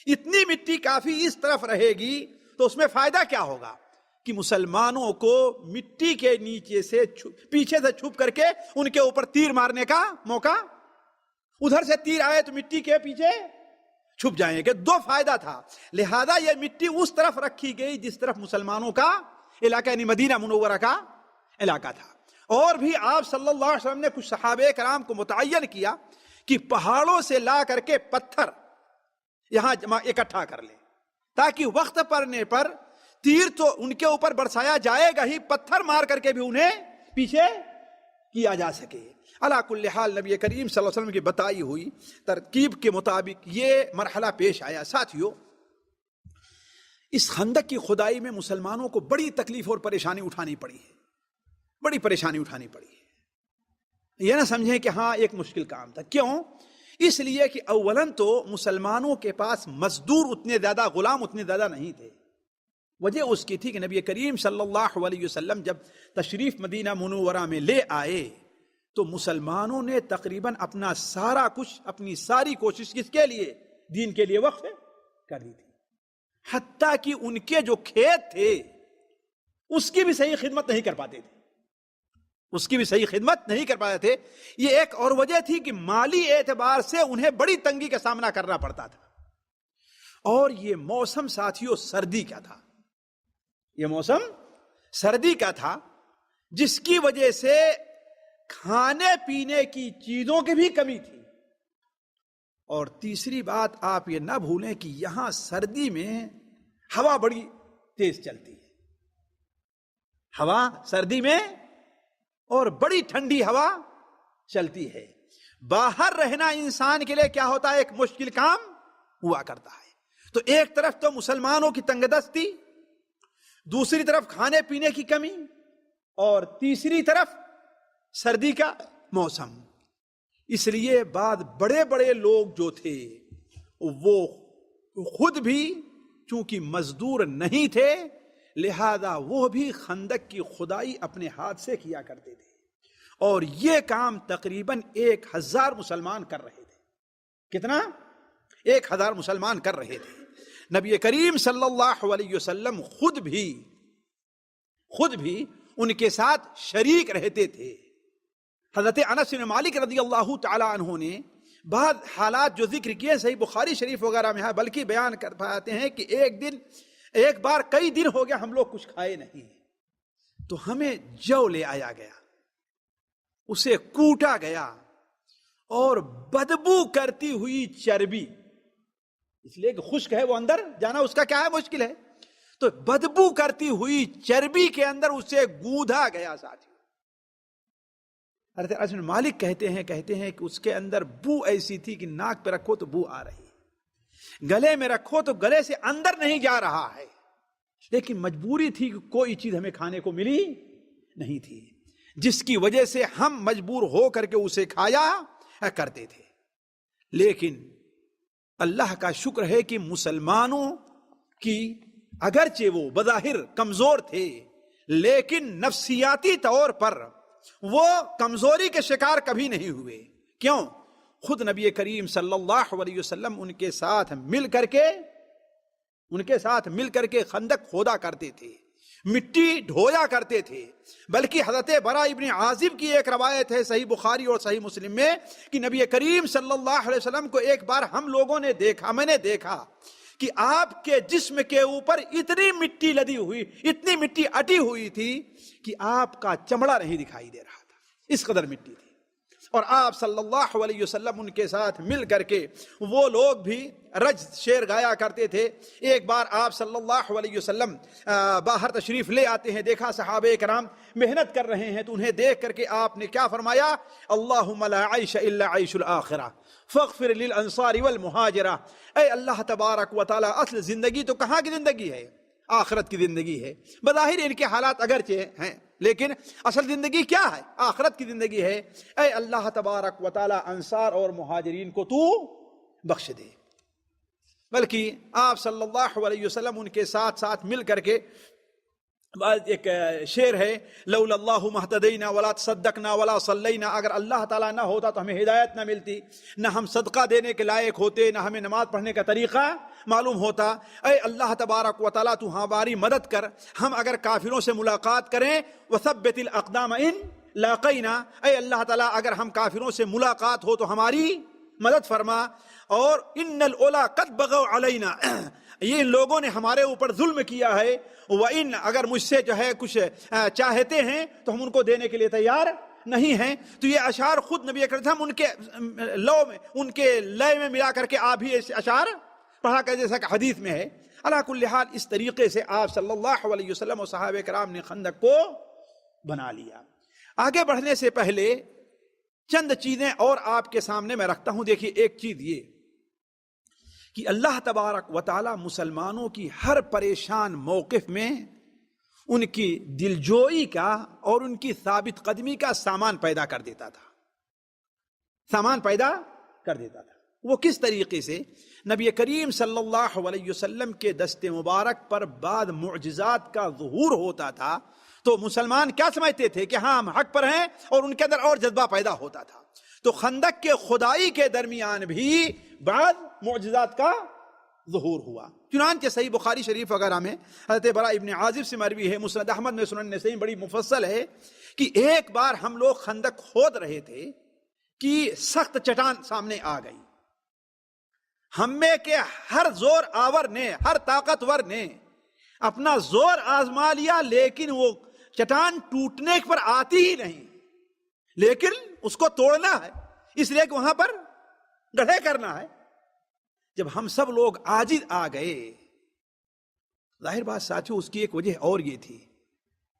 اتنی مٹی کافی اس طرف رہے گی تو اس میں فائدہ کیا ہوگا کہ مسلمانوں کو مٹی کے نیچے سے پیچھے سے چھپ کر کے ان کے اوپر تیر مارنے کا موقع, ادھر سے تیر آئے تو مٹی کے پیچھے چھپ جائیں گے. 2 فائدہ تھا. لہذا یہ مٹی اس طرف رکھی گئی جس طرف مسلمانوں کا علاقہ یعنی مدینہ منورہ کا علاقہ تھا. اور بھی آپ صلی اللہ علیہ وسلم نے کچھ صحابہ کرام کو متعین کیا کہ پہاڑوں سے لا کر کے پتھر یہاں اکٹھا کر لیں تاکہ وقت پڑنے پر تیر تو ان کے اوپر برسایا جائے گا ہی, پتھر مار کر کے بھی انہیں پیچھے کیا جا سکے. علا کل حال نبی کریم صلی اللہ علیہ وسلم کی بتائی ہوئی ترکیب کے مطابق یہ مرحلہ پیش آیا. ساتھیو, اس خندق کی کھدائی میں مسلمانوں کو بڑی تکلیف اور پریشانی اٹھانی پڑی ہے, بڑی پریشانی اٹھانی پڑی ہے. یہ نہ سمجھیں کہ ہاں ایک مشکل کام تھا. کیوں؟ اس لیے کہ اولاً تو مسلمانوں کے پاس مزدور اتنے زیادہ, غلام اتنے زیادہ نہیں تھے. وجہ اس کی تھی کہ نبی کریم صلی اللہ علیہ وسلم جب تشریف مدینہ منورہ میں لے آئے تو مسلمانوں نے تقریباً اپنا سارا کچھ, اپنی ساری کوشش کس کے لیے؟ دین کے لیے وقف کر دی تھی. حتیٰ کہ ان کے جو کھیت تھے اس کی بھی صحیح خدمت نہیں کر پاتے تھے, اس کی بھی صحیح خدمت نہیں کر پاتے تھے. یہ ایک اور وجہ تھی کہ مالی اعتبار سے انہیں بڑی تنگی کا سامنا کرنا پڑتا تھا. اور یہ موسم ساتھیوں سردی کا تھا, یہ موسم سردی کا تھا جس کی وجہ سے کھانے پینے کی چیزوں کی بھی کمی تھی. اور تیسری بات آپ یہ نہ بھولیں کہ یہاں سردی میں ہوا بڑی تیز چلتی ہے, ہوا سردی میں اور بڑی ٹھنڈی ہوا چلتی ہے. باہر رہنا انسان کے لیے کیا ہوتا ہے, ایک مشکل کام ہوا کرتا ہے. تو ایک طرف تو مسلمانوں کی تنگ دستی, دوسری طرف کھانے پینے کی کمی, اور تیسری طرف سردی کا موسم. اس لیے بعد بڑے بڑے لوگ جو تھے وہ خود بھی چونکہ مزدور نہیں تھے لہذا وہ بھی خندق کی کھدائی اپنے ہاتھ سے کیا کرتے تھے. اور یہ کام تقریباً 1000 مسلمان کر رہے تھے. کتنا؟ 1000 مسلمان کر رہے تھے. نبی کریم صلی اللہ علیہ وسلم خود بھی ان کے ساتھ شریک رہتے تھے. حضرت انس بن مالک رضی اللہ تعالی عنہ نے بعض حالات جو ذکر کیے صحیح بخاری شریف وغیرہ میں ہے, بلکہ بیان کر پاتے ہیں کہ ایک بار کئی دن ہو گیا ہم لوگ کچھ کھائے نہیں, تو ہمیں جو لے آیا گیا, اسے کوٹا گیا اور بدبو کرتی ہوئی چربی, اس لیے کہ خشک ہے وہ اندر جانا اس کا کیا ہے مشکل ہے, تو بدبو کرتی ہوئی چربی کے اندر اسے گوندھا گیا. ساتھی حضرت انس بن مالک کہتے ہیں کہ اس کے اندر بو ایسی تھی کہ ناک پہ رکھو تو بو آ رہی ہے, گلے میں رکھو تو گلے سے اندر نہیں جا رہا ہے, لیکن مجبوری تھی کہ کوئی چیز ہمیں کھانے کو ملی نہیں تھی, جس کی وجہ سے ہم مجبور ہو کر کے اسے کھایا کرتے تھے. لیکن اللہ کا شکر ہے کہ مسلمانوں کی اگرچہ وہ بظاہر کمزور تھے لیکن نفسیاتی طور پر وہ کمزوری کے شکار کبھی نہیں ہوئے. کیوں؟ خود نبی کریم صلی اللہ علیہ وسلم ان کے ساتھ مل کر کے خندق کھودا کرتے تھے, مٹی ڈھویا کرتے تھے. بلکہ حضرت برا ابن عازب کی ایک روایت ہے صحیح بخاری اور صحیح مسلم میں کہ نبی کریم صلی اللہ علیہ وسلم کو ایک بار میں نے دیکھا کہ آپ کے جسم کے اوپر اتنی مٹی لدی ہوئی, اتنی مٹی اٹی ہوئی تھی کہ آپ کا چمڑا نہیں دکھائی دے رہا تھا, اس قدر مٹی تھی. اور آپ صلی اللہ علیہ وسلم ان کے ساتھ مل کر کے وہ لوگ بھی رج شعر گایا کرتے تھے. ایک بار آپ صلی اللہ علیہ وسلم باہر تشریف لے آتے ہیں, دیکھا صحابہ کرام محنت کر رہے ہیں, تو انہیں دیکھ کر کے آپ نے کیا فرمایا, اللہم لا عیش الا عیش الآخرہ فاغفر للانصار والمہاجرہ. اے اللہ تبارک و تعالی, اصل زندگی تو کہاں کی زندگی ہے؟ آخرت کی زندگی ہے. بظاہر ان کے حالات اگرچہ ہیں لیکن اصل زندگی کیا ہے؟ آخرت کی زندگی ہے. اے اللہ تبارک و تعالی انصار اور مہاجرین کو تو بخش دے. بلکہ آپ صلی اللہ علیہ وسلم ان کے ساتھ ساتھ مل کر کے ایک شعر ہے، لولا اللہ مہتدینا ولا تصدقنا ولا صلینا، اگر اللہ تعالیٰ نہ ہوتا تو ہمیں ہدایت نہ ملتی، نہ ہم صدقہ دینے کے لائق ہوتے، نہ ہمیں نماز پڑھنے کا طریقہ معلوم ہوتا. اے اللہ تبارک و تعالیٰ تو ہماری مدد کر، ہم اگر کافروں سے ملاقات کریں وثبت الاقدام ان لاقینا، اے اللہ تعالیٰ اگر ہم کافروں سے ملاقات ہو تو ہماری مدد فرما. اور ان الاولا قد بغوا علینا، یہ ان لوگوں نے ہمارے اوپر ظلم کیا ہے. وَإِن اگر مجھ سے جو ہے کچھ چاہتے ہیں تو ہم ان کو دینے کے لیے تیار نہیں ہیں. تو یہ اشعار خود نبی اکرم صلی اللہ علیہ وسلم ان کے لو میں، ان کے لئے میں ملا کر کے آپ بھی ایسے اشعار پڑھا کر، جیسا کہ حدیث میں ہے. علی کل حال اس طریقے سے آپ صلی اللہ علیہ وسلم اور صحابہ کرام نے خندق کو بنا لیا. آگے بڑھنے سے پہلے چند چیزیں اور آپ کے سامنے میں رکھتا ہوں. دیکھیے، ایک چیز یہ کہ اللہ تبارک و تعالی مسلمانوں کی ہر پریشان موقف میں ان کی دلجوئی کا اور ان کی ثابت قدمی کا سامان پیدا کر دیتا تھا. وہ کس طریقے سے؟ نبی کریم صلی اللہ علیہ وسلم کے دست مبارک پر بعد معجزات کا ظہور ہوتا تھا تو مسلمان کیا سمجھتے تھے کہ ہاں ہم حق پر ہیں، اور ان کے اندر اور جذبہ پیدا ہوتا تھا. تو خندق کے کھدائی کے درمیان بھی بعض معجزات کا ظہور ہوا. چنانچہ صحیح بخاری شریف وغیرہ میں حضرت برا ابن عازب سے مروی ہے، مسند احمد میں، سنن نسائی بڑی مفصل ہے کہ ایک بار ہم لوگ خندق کھود رہے تھے کہ سخت چٹان سامنے آ گئی. ہم میں کے ہر زور آور نے، ہر طاقتور نے اپنا زور آزما لیا، لیکن وہ چٹان ٹوٹنے پر آتی ہی نہیں. لیکن اس کو توڑنا ہے، اس لیے کہ وہاں پر گڑھے کرنا ہے. جب ہم سب لوگ عاجز آ گئے، ظاہر بات ساتھیو اس کی ایک وجہ اور یہ تھی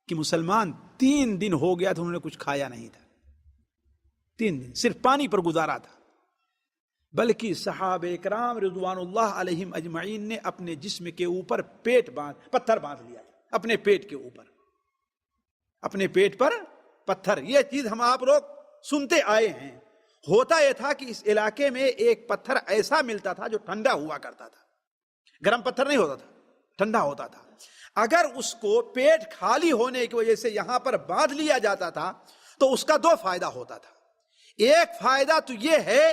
کہ مسلمان 3 دن ہو گیا تھا انہوں نے کچھ کھایا نہیں تھا. 3 دن صرف پانی پر گزارا تھا. بلکہ صحابہ کرام رضوان اللہ علیہم اجمعین نے اپنے جسم کے اوپر پتھر باندھ لیا تھا. اپنے پیٹ کے اوپر، اپنے پیٹ پر پتھر. یہ چیز ہم آپ لوگ سنتے آئے ہیں. ہوتا یہ تھا کہ اس علاقے میں ایک پتھر ایسا ملتا تھا جو ٹھنڈا ہوا کرتا تھا. گرم پتھر نہیں ہوتا تھا، ٹھنڈا ہوتا تھا. اگر اس کو پیٹ خالی ہونے کی وجہ سے یہاں پر باندھ لیا جاتا تھا تو اس کا 2 فائدہ ہوتا تھا. ایک فائدہ تو یہ ہے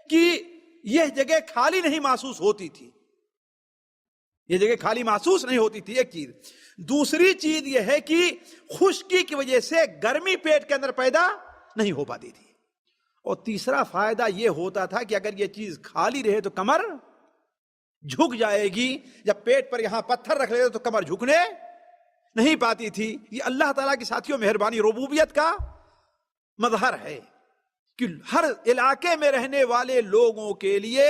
کہ یہ جگہ خالی نہیں محسوس ہوتی تھی، یہ جگہ خالی محسوس نہیں ہوتی تھی، ایک چیز. دوسری چیز یہ ہے کہ خشکی کی وجہ سے گرمی پیٹ کے اندر پیدا نہیں ہو پاتی تھی. اور تیسرا فائدہ یہ ہوتا تھا کہ اگر یہ چیز خالی رہے تو کمر جھک جائے گی. جب پیٹ پر یہاں پتھر رکھ لیتے تو کمر جھکنے نہیں پاتی تھی. یہ اللہ تعالیٰ کی ساتھیوں مہربانی، ربوبیت کا مظہر ہے کہ ہر علاقے میں رہنے والے لوگوں کے لیے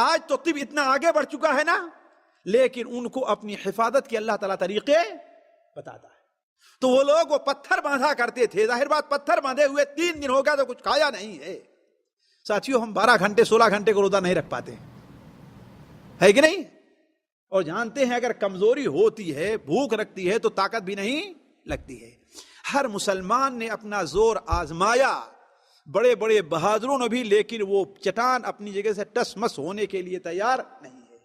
آج تو طب اتنا آگے بڑھ چکا ہے نا، لیکن ان کو اپنی حفاظت کے اللہ تعالیٰ طریقے بتاتا ہے. تو وہ لوگ وہ پتھر باندھا کرتے تھے. ظاہر بات پتھر باندھے ہوئے 3 دن ہو گیا تو کچھ کھایا نہیں ہے. ساتھیوں ہم 12 گھنٹے 16 گھنٹے کو روزہ نہیں رکھ پاتے، ہے کہ نہیں؟ اور جانتے ہیں اگر کمزوری ہوتی ہے، بھوک رکھتی ہے تو طاقت بھی نہیں لگتی ہے. ہر مسلمان نے اپنا زور آزمایا، بڑے بڑے بہادروں نے بھی، لیکن وہ چٹان اپنی جگہ سے ٹس مس ہونے کے لیے تیار نہیں ہے.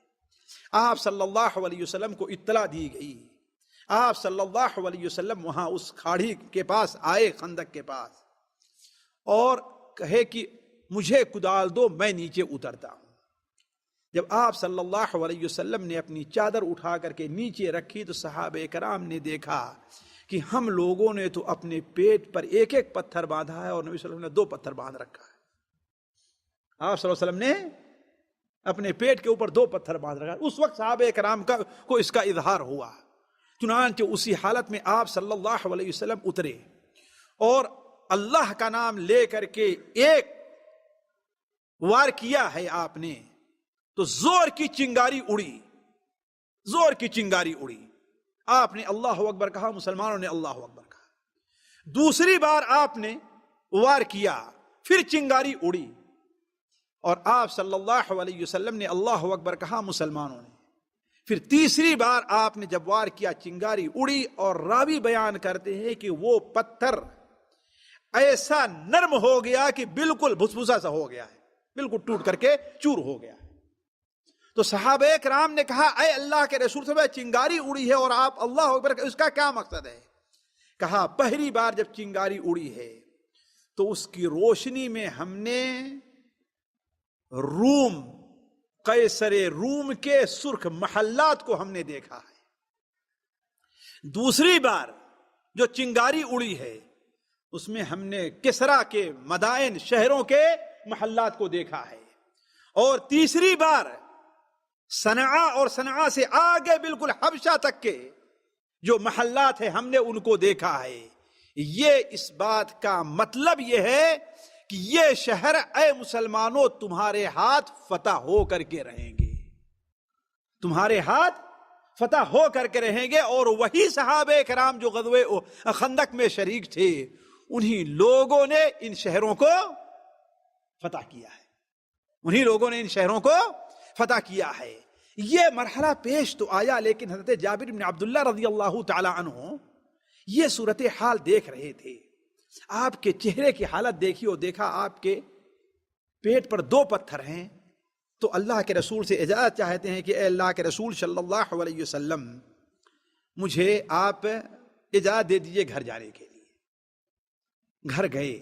آپ صلی اللہ علیہ وسلم کو اطلاع دی گئی. آپ صلی اللہ علیہ وسلم وہاں اس کھاڑی کے پاس آئے، خندق کے پاس، اور کہے کہ مجھے کدال دو، میں نیچے اترتا ہوں. جب آپ صلی اللہ علیہ وسلم نے اپنی چادر اٹھا کر کے نیچے رکھی تو صحابہ کرام نے دیکھا کہ ہم لوگوں نے تو اپنے پیٹ پر 1 پتھر باندھا ہے اور نبی صلی اللہ علیہ وسلم نے 2 پتھر باندھ رکھا ہے. آپ صلی اللہ علیہ وسلم نے اپنے پیٹ کے اوپر 2 پتھر باندھ رکھا. اس وقت صحابہ کرام کو اس کا اظہار ہوا. چنانچہ اسی حالت میں آپ صلی اللہ علیہ وسلم اترے اور اللہ کا نام لے کر کے ایک وار کیا ہے آپ نے تو زور کی چنگاری اڑی، زور کی چنگاری اڑی. آپ نے اللہ اکبر کہا، مسلمانوں نے اللہ اکبر کہا. دوسری بار آپ نے وار کیا، پھر چنگاری اڑی اور آپ صلی اللہ علیہ وسلم نے اللہ اکبر کہا، مسلمانوں نے. پھر تیسری بار آپ نے جب وار کیا چنگاری اڑی، اور راوی بیان کرتے ہیں کہ وہ پتھر ایسا نرم ہو گیا کہ بالکل بھسبھسا سا ہو گیا ہے، بالکل ٹوٹ کر کے چور ہو گیا ہے۔ تو صحابہ کرام نے کہا اے اللہ کے رسول صلی اللہ علیہ وسلم، چنگاری اڑی ہے اور آپ اللہ اکبر، اس کا کیا مقصد ہے؟ کہا پہلی بار جب چنگاری اڑی ہے تو اس کی روشنی میں ہم نے روم، قیصر روم کے سرخ محلات کو ہم نے دیکھا ہے۔ دوسری بار جو چنگاری اڑی ہے اس میں ہم نے کسرا کے مدائن، شہروں کے محلات کو دیکھا ہے، اور تیسری بار صنعا اور صنعا سے آگے بالکل حبشہ تک کے جو محلات ہیں ہم نے ان کو دیکھا ہے۔ یہ اس بات کا مطلب یہ ہے کہ یہ شہر اے مسلمانوں تمہارے ہاتھ فتح ہو کر کے رہیں گے، تمہارے ہاتھ فتح ہو کر کے رہیں گے۔ اور وہی صحابہ کرام جو غزوہ خندق میں شریک تھے، انہی لوگوں نے ان شہروں کو فتح کیا ہے، انہی لوگوں نے ان شہروں کو فتح کیا ہے۔ یہ مرحلہ پیش تو آیا، لیکن حضرت جابر بن عبداللہ رضی اللہ تعالی عنہ یہ صورتحال دیکھ رہے تھے۔ آپ کے چہرے کی حالت دیکھی اور دیکھا آپ کے پیٹ پر 2 پتھر ہیں، تو اللہ کے رسول سے اجازت چاہتے ہیں کہ اے اللہ کے رسول صلی اللہ علیہ وسلم، مجھے آپ اجازت دے دیجئے گھر جانے کے لیے۔ گھر گئے،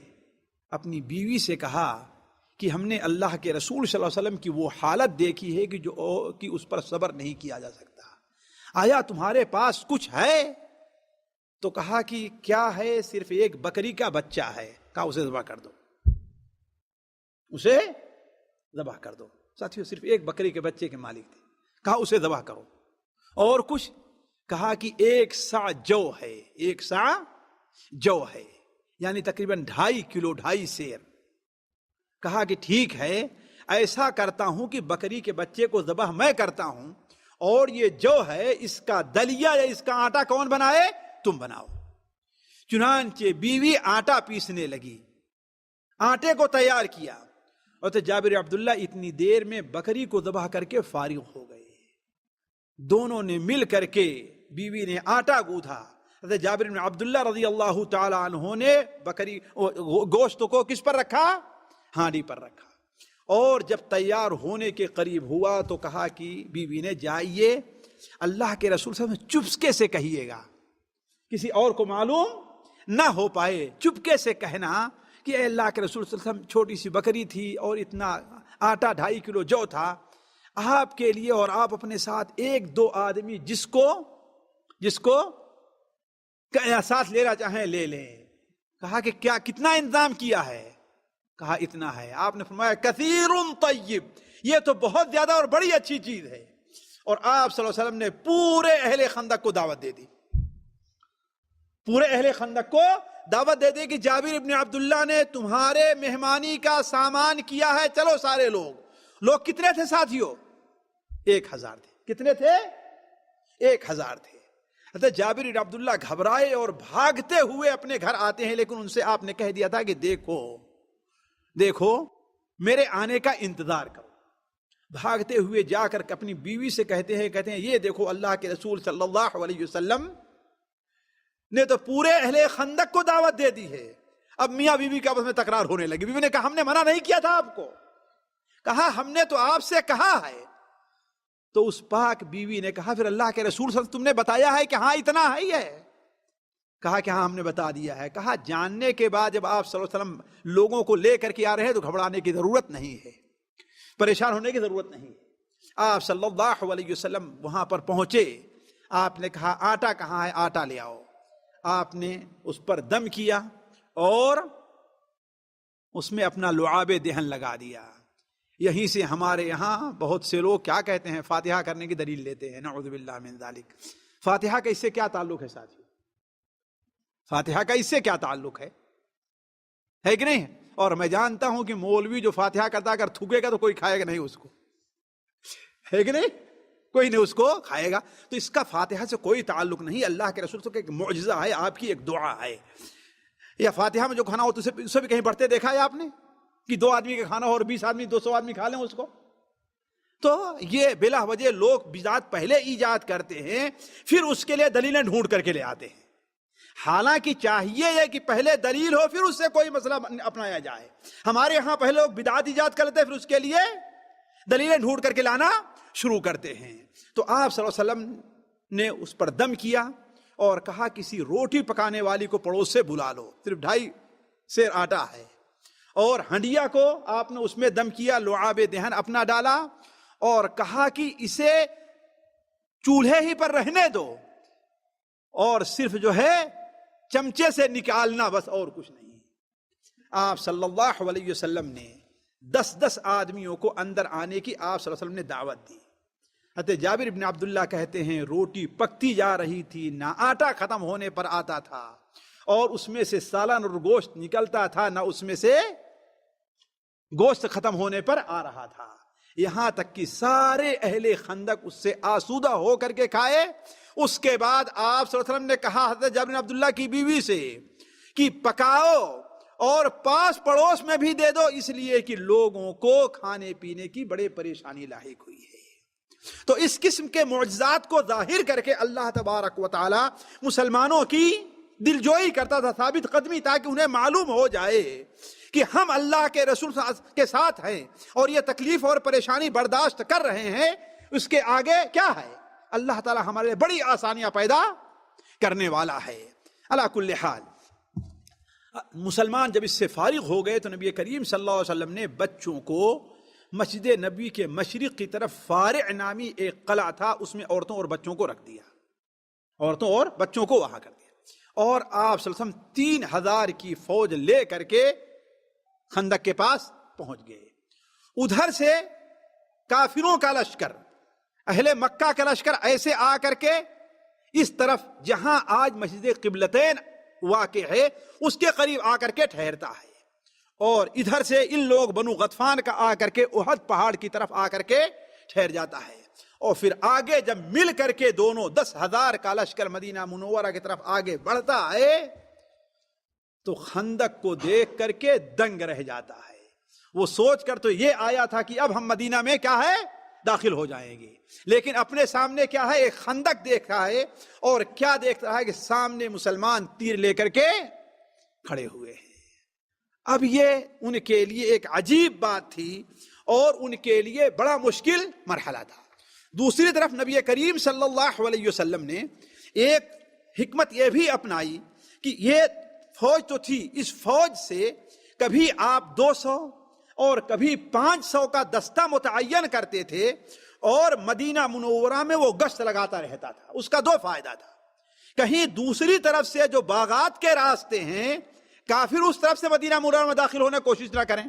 اپنی بیوی سے کہا کہ ہم نے اللہ کے رسول صلی اللہ علیہ وسلم کی وہ حالت دیکھی ہے کہ اس پر صبر نہیں کیا جا سکتا، آیا تمہارے پاس کچھ ہے؟ تو کہا کہ کیا ہے؟ صرف ایک بکری کا بچہ ہے۔ کہا اسے ذبح کر دو، اسے ذبح کر دو۔ ساتھیو صرف ایک بکری کے بچے کے مالک تھے، کہا اسے ذبح کرو۔ اور کچھ؟ کہا کہ 1 سا جو ہے، 1 سا جو ہے، یعنی تقریباً 2.5 کلو، 2.5 سیر۔ کہا کہ ٹھیک ہے، ایسا کرتا ہوں کہ بکری کے بچے کو ذبح میں کرتا ہوں، اور یہ جو ہے اس کا دلیا یا اس کا آٹا کون بنائے؟ تم بناؤ۔ چنانچہ بیوی آٹا پیسنے لگی، آٹے کو تیار کیا، اور تو جابر عبداللہ اتنی دیر میں بکری کو ذبح کر کے فارغ ہو گئے۔ دونوں نے مل کر کے، بیوی نے آٹا گوندھا، حضرت جابر بن عبداللہ رضی اللہ تعالی عنہ نے بکری گوشت کو کس پر رکھا؟ ہانڈی پر رکھا۔ اور جب تیار ہونے کے قریب ہوا تو کہا کہ بیوی نے جائیے اللہ کے رسول صلی اللہ علیہ وسلم چپکے سے کہیے گا، کسی اور کو معلوم نہ ہو پائے، چپکے سے کہنا کہ اے اللہ کے رسول صلی اللہ علیہ وسلم، چھوٹی سی بکری تھی اور اتنا آٹا 2.5 کلو جو تھا آپ کے لیے، اور آپ اپنے ساتھ 1-2 آدمی جس کو ساتھ لینا چاہیں لے لیں۔ کہا کہ کیا کتنا انتظام کیا ہے؟ کہا اتنا ہے۔ آپ نے فرمایا کثیر طیب، یہ تو بہت زیادہ اور بڑی اچھی چیز ہے۔ اور آپ صلی اللہ علیہ وسلم نے پورے اہل خندق کو دعوت دے دی، پورے اہل خندق کو دعوت دے دی کہ جابر ابن عبداللہ نے تمہارے مہمانی کا سامان کیا ہے، چلو سارے لوگ کتنے تھے ساتھیوں؟ 1000 تھے۔ کتنے تھے؟ 1000 تھے۔ حضرت جابر ابن عبداللہ گھبرائے اور بھاگتے ہوئے اپنے گھر آتے ہیں، لیکن ان سے آپ نے کہہ دیا تھا کہ دیکھو میرے آنے کا انتظار کرو۔ بھاگتے ہوئے جا کر اپنی بیوی سے کہتے ہیں یہ دیکھو اللہ کے رسول صلی اللہ علیہ وسلم نے تو پورے اہل خندق کو دعوت دے دی ہے۔ اب میاں بیوی کا آپس میں تکرار ہونے لگی۔ بیوی نے کہا ہم نے منع نہیں کیا تھا آپ کو، کہا ہم نے تو آپ سے کہا ہے۔ تو اس پاک بیوی نے کہا پھر اللہ کے رسول صلی اللہ علیہ وسلم تم نے بتایا ہے کہ ہاں اتنا ہے ہی ہے؟ کہا کہ ہاں ہم نے بتا دیا ہے۔ کہا جاننے کے بعد جب آپ صلی اللہ علیہ وسلم لوگوں کو لے کر کے آ رہے ہیں تو گھبرانے کی ضرورت نہیں ہے، پریشان ہونے کی ضرورت نہیں ہے۔ آپ صلی اللہ علیہ وسلم وہاں پر پہنچے، آپ نے کہا آٹا کہاں ہے؟ آٹا لے آؤ۔ آپ نے اس پر دم کیا اور اس میں اپنا لعاب دہن لگا دیا۔ یہیں سے ہمارے یہاں بہت سے لوگ کیا کہتے ہیں، فاتحہ کرنے کی دلیل لیتے ہیں، نعوذ باللہ من ذالک۔ فاتحہ کا اس سے کیا تعلق ہے ساتھی؟ فاتحہ کا اس سے کیا تعلق ہے کہ نہیں؟ اور میں جانتا ہوں کہ مولوی جو فاتحہ کرتا اگر تھوکے گا تو کوئی کھائے گا نہیں اس کو، ہے کہ نہیں؟ کوئی نہیں اس کو کھائے گا۔ تو اس کا فاتحہ سے کوئی تعلق نہیں، اللہ کے رسول کا ایک معجزہ ہے، آپ کی ایک دعا ہے۔ یا فاتحہ میں جو کھانا ہو تو اسے بھی کہیں پڑھتے دیکھا ہے آپ نے کہ 2 آدمی کا کھانا ہو اور 20 آدمی 200 آدمی کھا لیں اس کو؟ تو یہ بلا وجہ لوگ بدعت پہلے ایجاد کرتے ہیں، پھر اس کے لیے دلیلیں ڈھونڈ کر کے لے آتے ہیں. حالانکہ چاہیے یہ کہ پہلے دلیل ہو پھر اس سے کوئی مسئلہ اپنایا جائے. ہمارے ہاں پہلے لوگ بدعت ایجاد کرتے ہیں، پھر اس کے لیے دلیلیں ڈھونڈ کر کے لانا شروع کرتے ہیں. تو آپ صلی اللہ علیہ وسلم نے اس پر دم کیا اور کہا کسی روٹی پکانے والی کو پڑوس سے بلا لو، صرف 2.5 سیر آٹا ہے، اور ہنڈیا کو آپ نے اس میں دم کیا، لعاب دہن اپنا ڈالا اور کہا کہ اسے چولہے ہی پر رہنے دو اور صرف جو ہے چمچے سے نکالنا، بس اور کچھ نہیں. آپ صلی اللہ علیہ وسلم نے 10 آدمیوں کو اندر آنے کی آپ صلی اللہ علیہ وسلم نے دعوت دی. حضرت جابر بن عبداللہ کہتے ہیں روٹی پکتی جا رہی تھی، نہ آٹا ختم ہونے پر آتا تھا اور اس میں سے سالن اور گوشت نکلتا تھا، نہ اس میں سے گوشت ختم ہونے پر آ رہا تھا. یہاں تک کہ سارے اہل خندق اس سے آسودہ ہو کر کے کھائے. اس کے بعد آپ صلی اللہ علیہ وسلم نے کہا حضرت جابر بن عبداللہ کی بیوی سے کہ پکاؤ اور پاس پڑوس میں بھی دے دو، اس لیے کہ لوگوں کو کھانے پینے کی بڑے پریشانی لاحق ہوئی ہے. تو اس قسم کے معجزات کو ظاہر کر کے اللہ تبارک و تعالی مسلمانوں کی دلجوئی کرتا تھا، ثابت قدمی، تاکہ انہیں معلوم ہو جائے کہ ہم اللہ کے رسول کے ساتھ ہیں اور یہ تکلیف اور پریشانی برداشت کر رہے ہیں. اس کے آگے کیا ہے؟ اللہ تعالی ہمارے لیے بڑی آسانیاں پیدا کرنے والا ہے. علی کل حال مسلمان جب اس سے فارغ ہو گئے تو نبی کریم صلی اللہ علیہ وسلم نے بچوں کو مسجد نبی کے مشرق کی طرف فارع نامی ایک قلعہ تھا، اس میں عورتوں اور بچوں کو رکھ دیا، عورتوں اور بچوں کو وہاں کر دیا. اور آپ صلی اللہ علیہ وسلم 3000 کی فوج لے کر کے خندق کے پاس پہنچ گئے. ادھر سے کافروں کا لشکر، اہل مکہ کا لشکر ایسے آ کر کے اس طرف جہاں آج مسجد قبلتین واقع ہے اس کے قریب آ کر کے ٹھہرتا ہے، اور ادھر سے ان لوگ بنو غطفان کا آ کر کے احد پہاڑ کی طرف آ کر کے ٹھہر جاتا ہے. اور پھر آگے جب مل کر کے دونوں 10,000 کا لشکر مدینہ منورہ کی طرف آگے بڑھتا ہے تو خندق کو دیکھ کر کے دنگ رہ جاتا ہے. وہ سوچ کر تو یہ آیا تھا کہ اب ہم مدینہ میں کیا ہے داخل ہو جائیں گے، لیکن اپنے سامنے کیا ہے؟ ایک خندق دیکھا ہے، اور کیا دیکھ رہا ہے کہ سامنے مسلمان تیر لے کر کے کھڑے ہوئے ہیں. اب یہ ان کے لیے ایک عجیب بات تھی اور ان کے لیے بڑا مشکل مرحلہ تھا. دوسری طرف نبی کریم صلی اللہ علیہ وسلم نے ایک حکمت یہ بھی اپنائی کہ یہ فوج تو تھی، اس فوج سے کبھی آپ 200 اور کبھی 500 کا دستہ متعین کرتے تھے، اور مدینہ منورہ میں وہ گشت لگاتا رہتا تھا. اس کا 2 فائدہ تھا، کہیں دوسری طرف سے جو باغات کے راستے ہیں کافر اس طرف سے مدینہ منورہ میں داخل ہونے کی کوشش نہ کریں،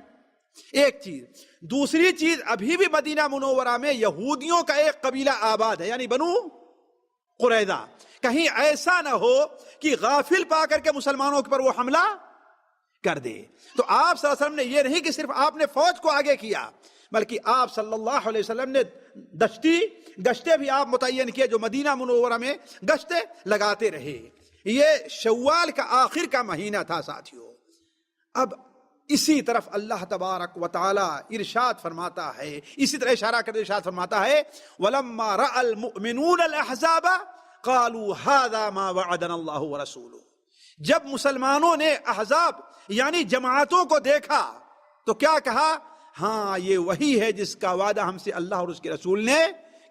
ایک چیز. دوسری چیز، ابھی بھی مدینہ منورہ میں یہودیوں کا ایک قبیلہ آباد ہے، یعنی بنو قریظہ. کہیں ایسا نہ ہو کہ غافل پا کر کے مسلمانوں پر وہ حملہ کر دے. تو آپ صلی اللہ علیہ وسلم نے یہ نہیں کہ صرف آپ نے فوج کو آگے کیا، بلکہ آپ صلی اللہ علیہ وسلم نے گشتے بھی آپ متعین کیے جو مدینہ منورہ میں گشتے لگاتے رہے. یہ شوال کا آخر کا مہینہ تھا ساتھیوں. اب اسی طرف اللہ تبارک و تعالی ارشاد فرماتا ہے، اسی طرح اشارہ کرتے ارشاد فرماتا ہے وَلَمَّا رَأَى الْمُؤْمِنُونَ الْأَحْزَابَ قَالُوا هَذَا مَا وَعَدَنَا اللَّهُ وَرَسُولُهُ. جب مسلمانوں نے احزاب یعنی جماعتوں کو دیکھا تو کیا کہا؟ ہاں یہ وہی ہے جس کا وعدہ ہم سے اللہ اور اس کے رسول نے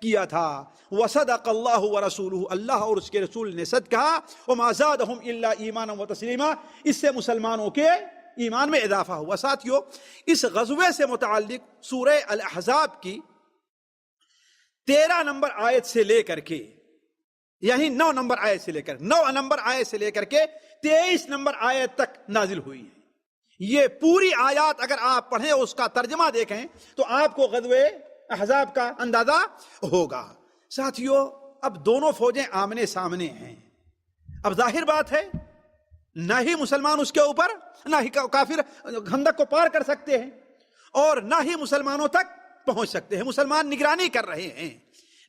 کیا تھا. وصدق اللہ ورسولہ، اللہ اور اس کے رسول نے سچ کہا. وما زادہم الا ایمانا وتسلیما، اس سے مسلمانوں کے ایمان میں اضافہ ہوا. ساتھیو، اس غزوے سے متعلق سورہ الاحزاب کی 13 نمبر آیت سے لے کر کے یعنی 9 نمبر آیت سے لے کر 9 نمبر آیت سے لے کر کے 23 نمبر آیت تک نازل ہوئی ہے. یہ پوری آیات اگر آپ پڑھیں اس کا ترجمہ دیکھیں تو آپ کو غزوہ احزاب کا اندازہ ہوگا. ساتھیو، اب دونوں فوجیں آمنے سامنے ہیں. اب ظاہر بات ہے نہ ہی مسلمان اس کے اوپر، نہ ہی کافر خندق کو پار کر سکتے ہیں، اور نہ ہی مسلمانوں تک پہنچ سکتے ہیں. مسلمان نگرانی کر رہے ہیں.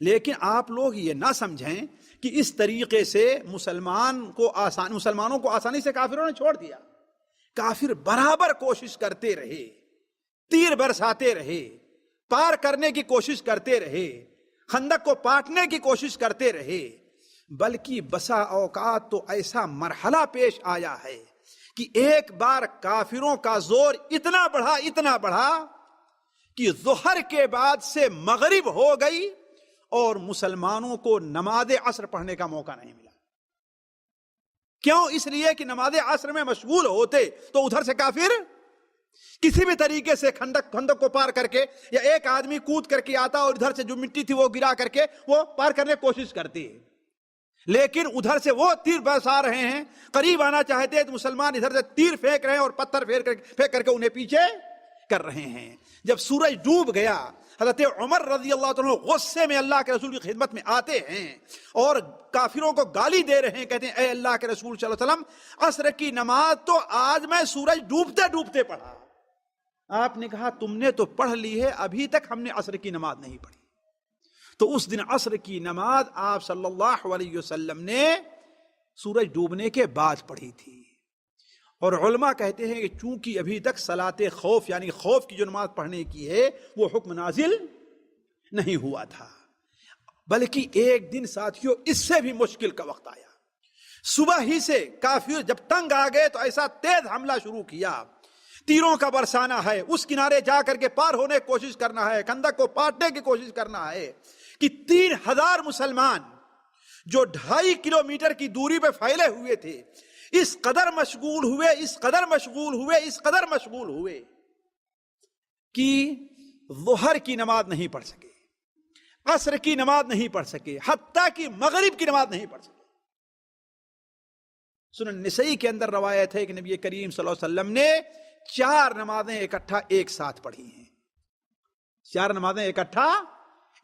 لیکن آپ لوگ یہ نہ سمجھیں کہ اس طریقے سے مسلمانوں کو آسانی سے کافروں نے چھوڑ دیا. کافر برابر کوشش کرتے رہے، تیر برساتے رہے، پار کرنے کی کوشش کرتے رہے، خندق کو پاٹنے کی کوشش کرتے رہے، بلکہ بسا اوقات تو ایسا مرحلہ پیش آیا ہے کہ ایک بار کافروں کا زور اتنا بڑھا کہ ظہر کے بعد سے مغرب ہو گئی اور مسلمانوں کو نماز عصر پڑھنے کا موقع نہیں ملا۔ کیوں؟ اس لیے کہ نماز عصر میں مشغول ہوتے تو ادھر سے کافر کسی بھی طریقے سے خندق کو پار کر کے، یا ایک آدمی کود کر کے آتا اور ادھر سے جو مٹی تھی وہ گرا کر کے وہ پار کرنے کی کوشش کرتی، لیکن ادھر سے وہ تیر برسا رہے ہیں، قریب آنا چاہتے تو مسلمان ادھر سے تیر پھینک رہے ہیں اور پتھر پھینک کر کے انہیں پیچھے کر رہے ہیں۔ جب سورج ڈوب گیا، حضرت عمر رضی اللہ عنہ غصے میں اللہ کے رسول کی خدمت میں آتے ہیں اور کافروں کو گالی دے رہے ہیں، کہتے ہیں اے اللہ کے رسول صلی اللہ علیہ وسلم، عصر کی نماز تو آج میں سورج ڈوبتے ڈوبتے پڑھا۔ آپ نے کہا تم نے تو پڑھ لی ہے، ابھی تک ہم نے عصر کی نماز نہیں پڑھی۔ تو اس دن عصر کی نماز آپ صلی اللہ علیہ وسلم نے سورج ڈوبنے کے بعد پڑھی تھی، اور علماء کہتے ہیں کہ چونکہ ابھی تک صلاۃ خوف یعنی خوف کی جو نماز پڑھنے کی ہے وہ حکم نازل نہیں ہوا تھا، بلکہ ایک دن ساتھیوں اس سے بھی مشکل کا وقت آیا۔ صبح ہی سے کافر جب تنگ آ گئے تو ایسا تیز حملہ شروع کیا، تیروں کا برسانا ہے، اس کنارے جا کر کے پار ہونے کی کوشش کرنا ہے، خندق کو پاٹنے کی کوشش کرنا ہے، کہ 3000 مسلمان جو 2.5 کلومیٹر کی دوری پہ پھیلے ہوئے تھے، اس قدر مشغول ہوئے کہ ظہر کی نماز نہیں پڑھ سکے، عصر کی نماز نہیں پڑھ سکے، حتیٰ کہ مغرب کی نماز نہیں پڑھ سکے۔ سنن نسائی کے اندر روایت ہے کہ نبی کریم صلی اللہ علیہ وسلم نے 4 نمازیں اکٹھا ایک ساتھ پڑھی ہیں، 4 نمازیں اکٹھا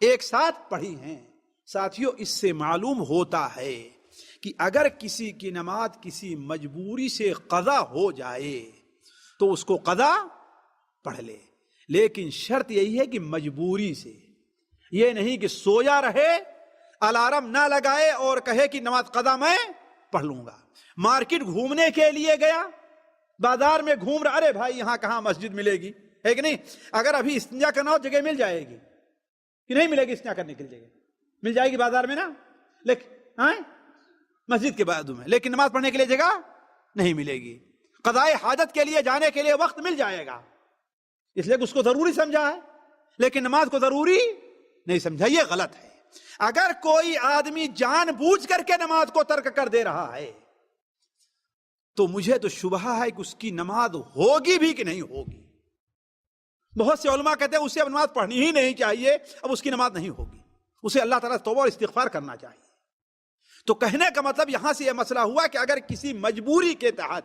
ایک ساتھ پڑھی ہیں۔ ساتھیوں، اس سے معلوم ہوتا ہے کہ اگر کسی کی نماز کسی مجبوری سے قضا ہو جائے تو اس کو قضا پڑھ لے، لیکن شرط یہی ہے کہ مجبوری سے، یہ نہیں کہ سویا رہے، الارم نہ لگائے اور کہے کہ نماز قضا میں پڑھ لوں گا۔ مارکیٹ گھومنے کے لیے گیا، بازار میں گھوم رہا، ارے بھائی یہاں کہاں مسجد ملے گی، ہے کہ نہیں؟ اگر ابھی استنجا کرنا ہو جگہ مل جائے گی کہ نہیں ملے گی؟ استنجا کرنے کے لیے جگہ مل جائے گی بازار میں نا، لیکن مسجد کے بعد میں، لیکن نماز پڑھنے کے لیے جگہ نہیں ملے گی۔ قضائے حاجت کے لیے جانے کے لیے وقت مل جائے گا، اس لیے اس کو ضروری سمجھا ہے، لیکن نماز کو ضروری نہیں سمجھا، یہ غلط ہے۔ اگر کوئی آدمی جان بوجھ کر کے نماز کو ترک کر دے رہا ہے تو مجھے تو شبہ ہے کہ اس کی نماز ہوگی بھی کہ نہیں ہوگی۔ بہت سے علماء کہتے ہیں اسے اب نماز پڑھنی ہی نہیں چاہیے، اب اس کی نماز نہیں ہوگی، اسے اللہ تعالیٰ توبہ اور استغفار کرنا چاہیے۔ تو کہنے کا مطلب یہاں سے یہ مسئلہ ہوا کہ اگر کسی مجبوری کے تحت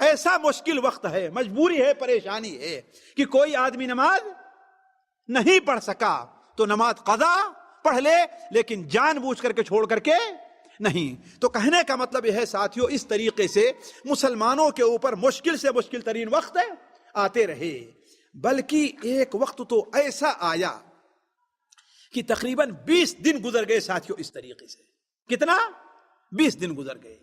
ایسا مشکل وقت ہے، مجبوری ہے، پریشانی ہے کہ کوئی آدمی نماز نہیں پڑھ سکا تو نماز قضا پڑھ لے، لیکن جان بوجھ کر کے چھوڑ کر کے نہیں۔ تو کہنے کا مطلب یہ ہے ساتھیوں، اس طریقے سے مسلمانوں کے اوپر مشکل سے مشکل ترین وقت آتے رہے، بلکہ ایک وقت تو ایسا آیا کہ تقریباً 20 دن گزر گئے ساتھیوں اس طریقے سے۔ کتنا؟ 20 دن گزر گئے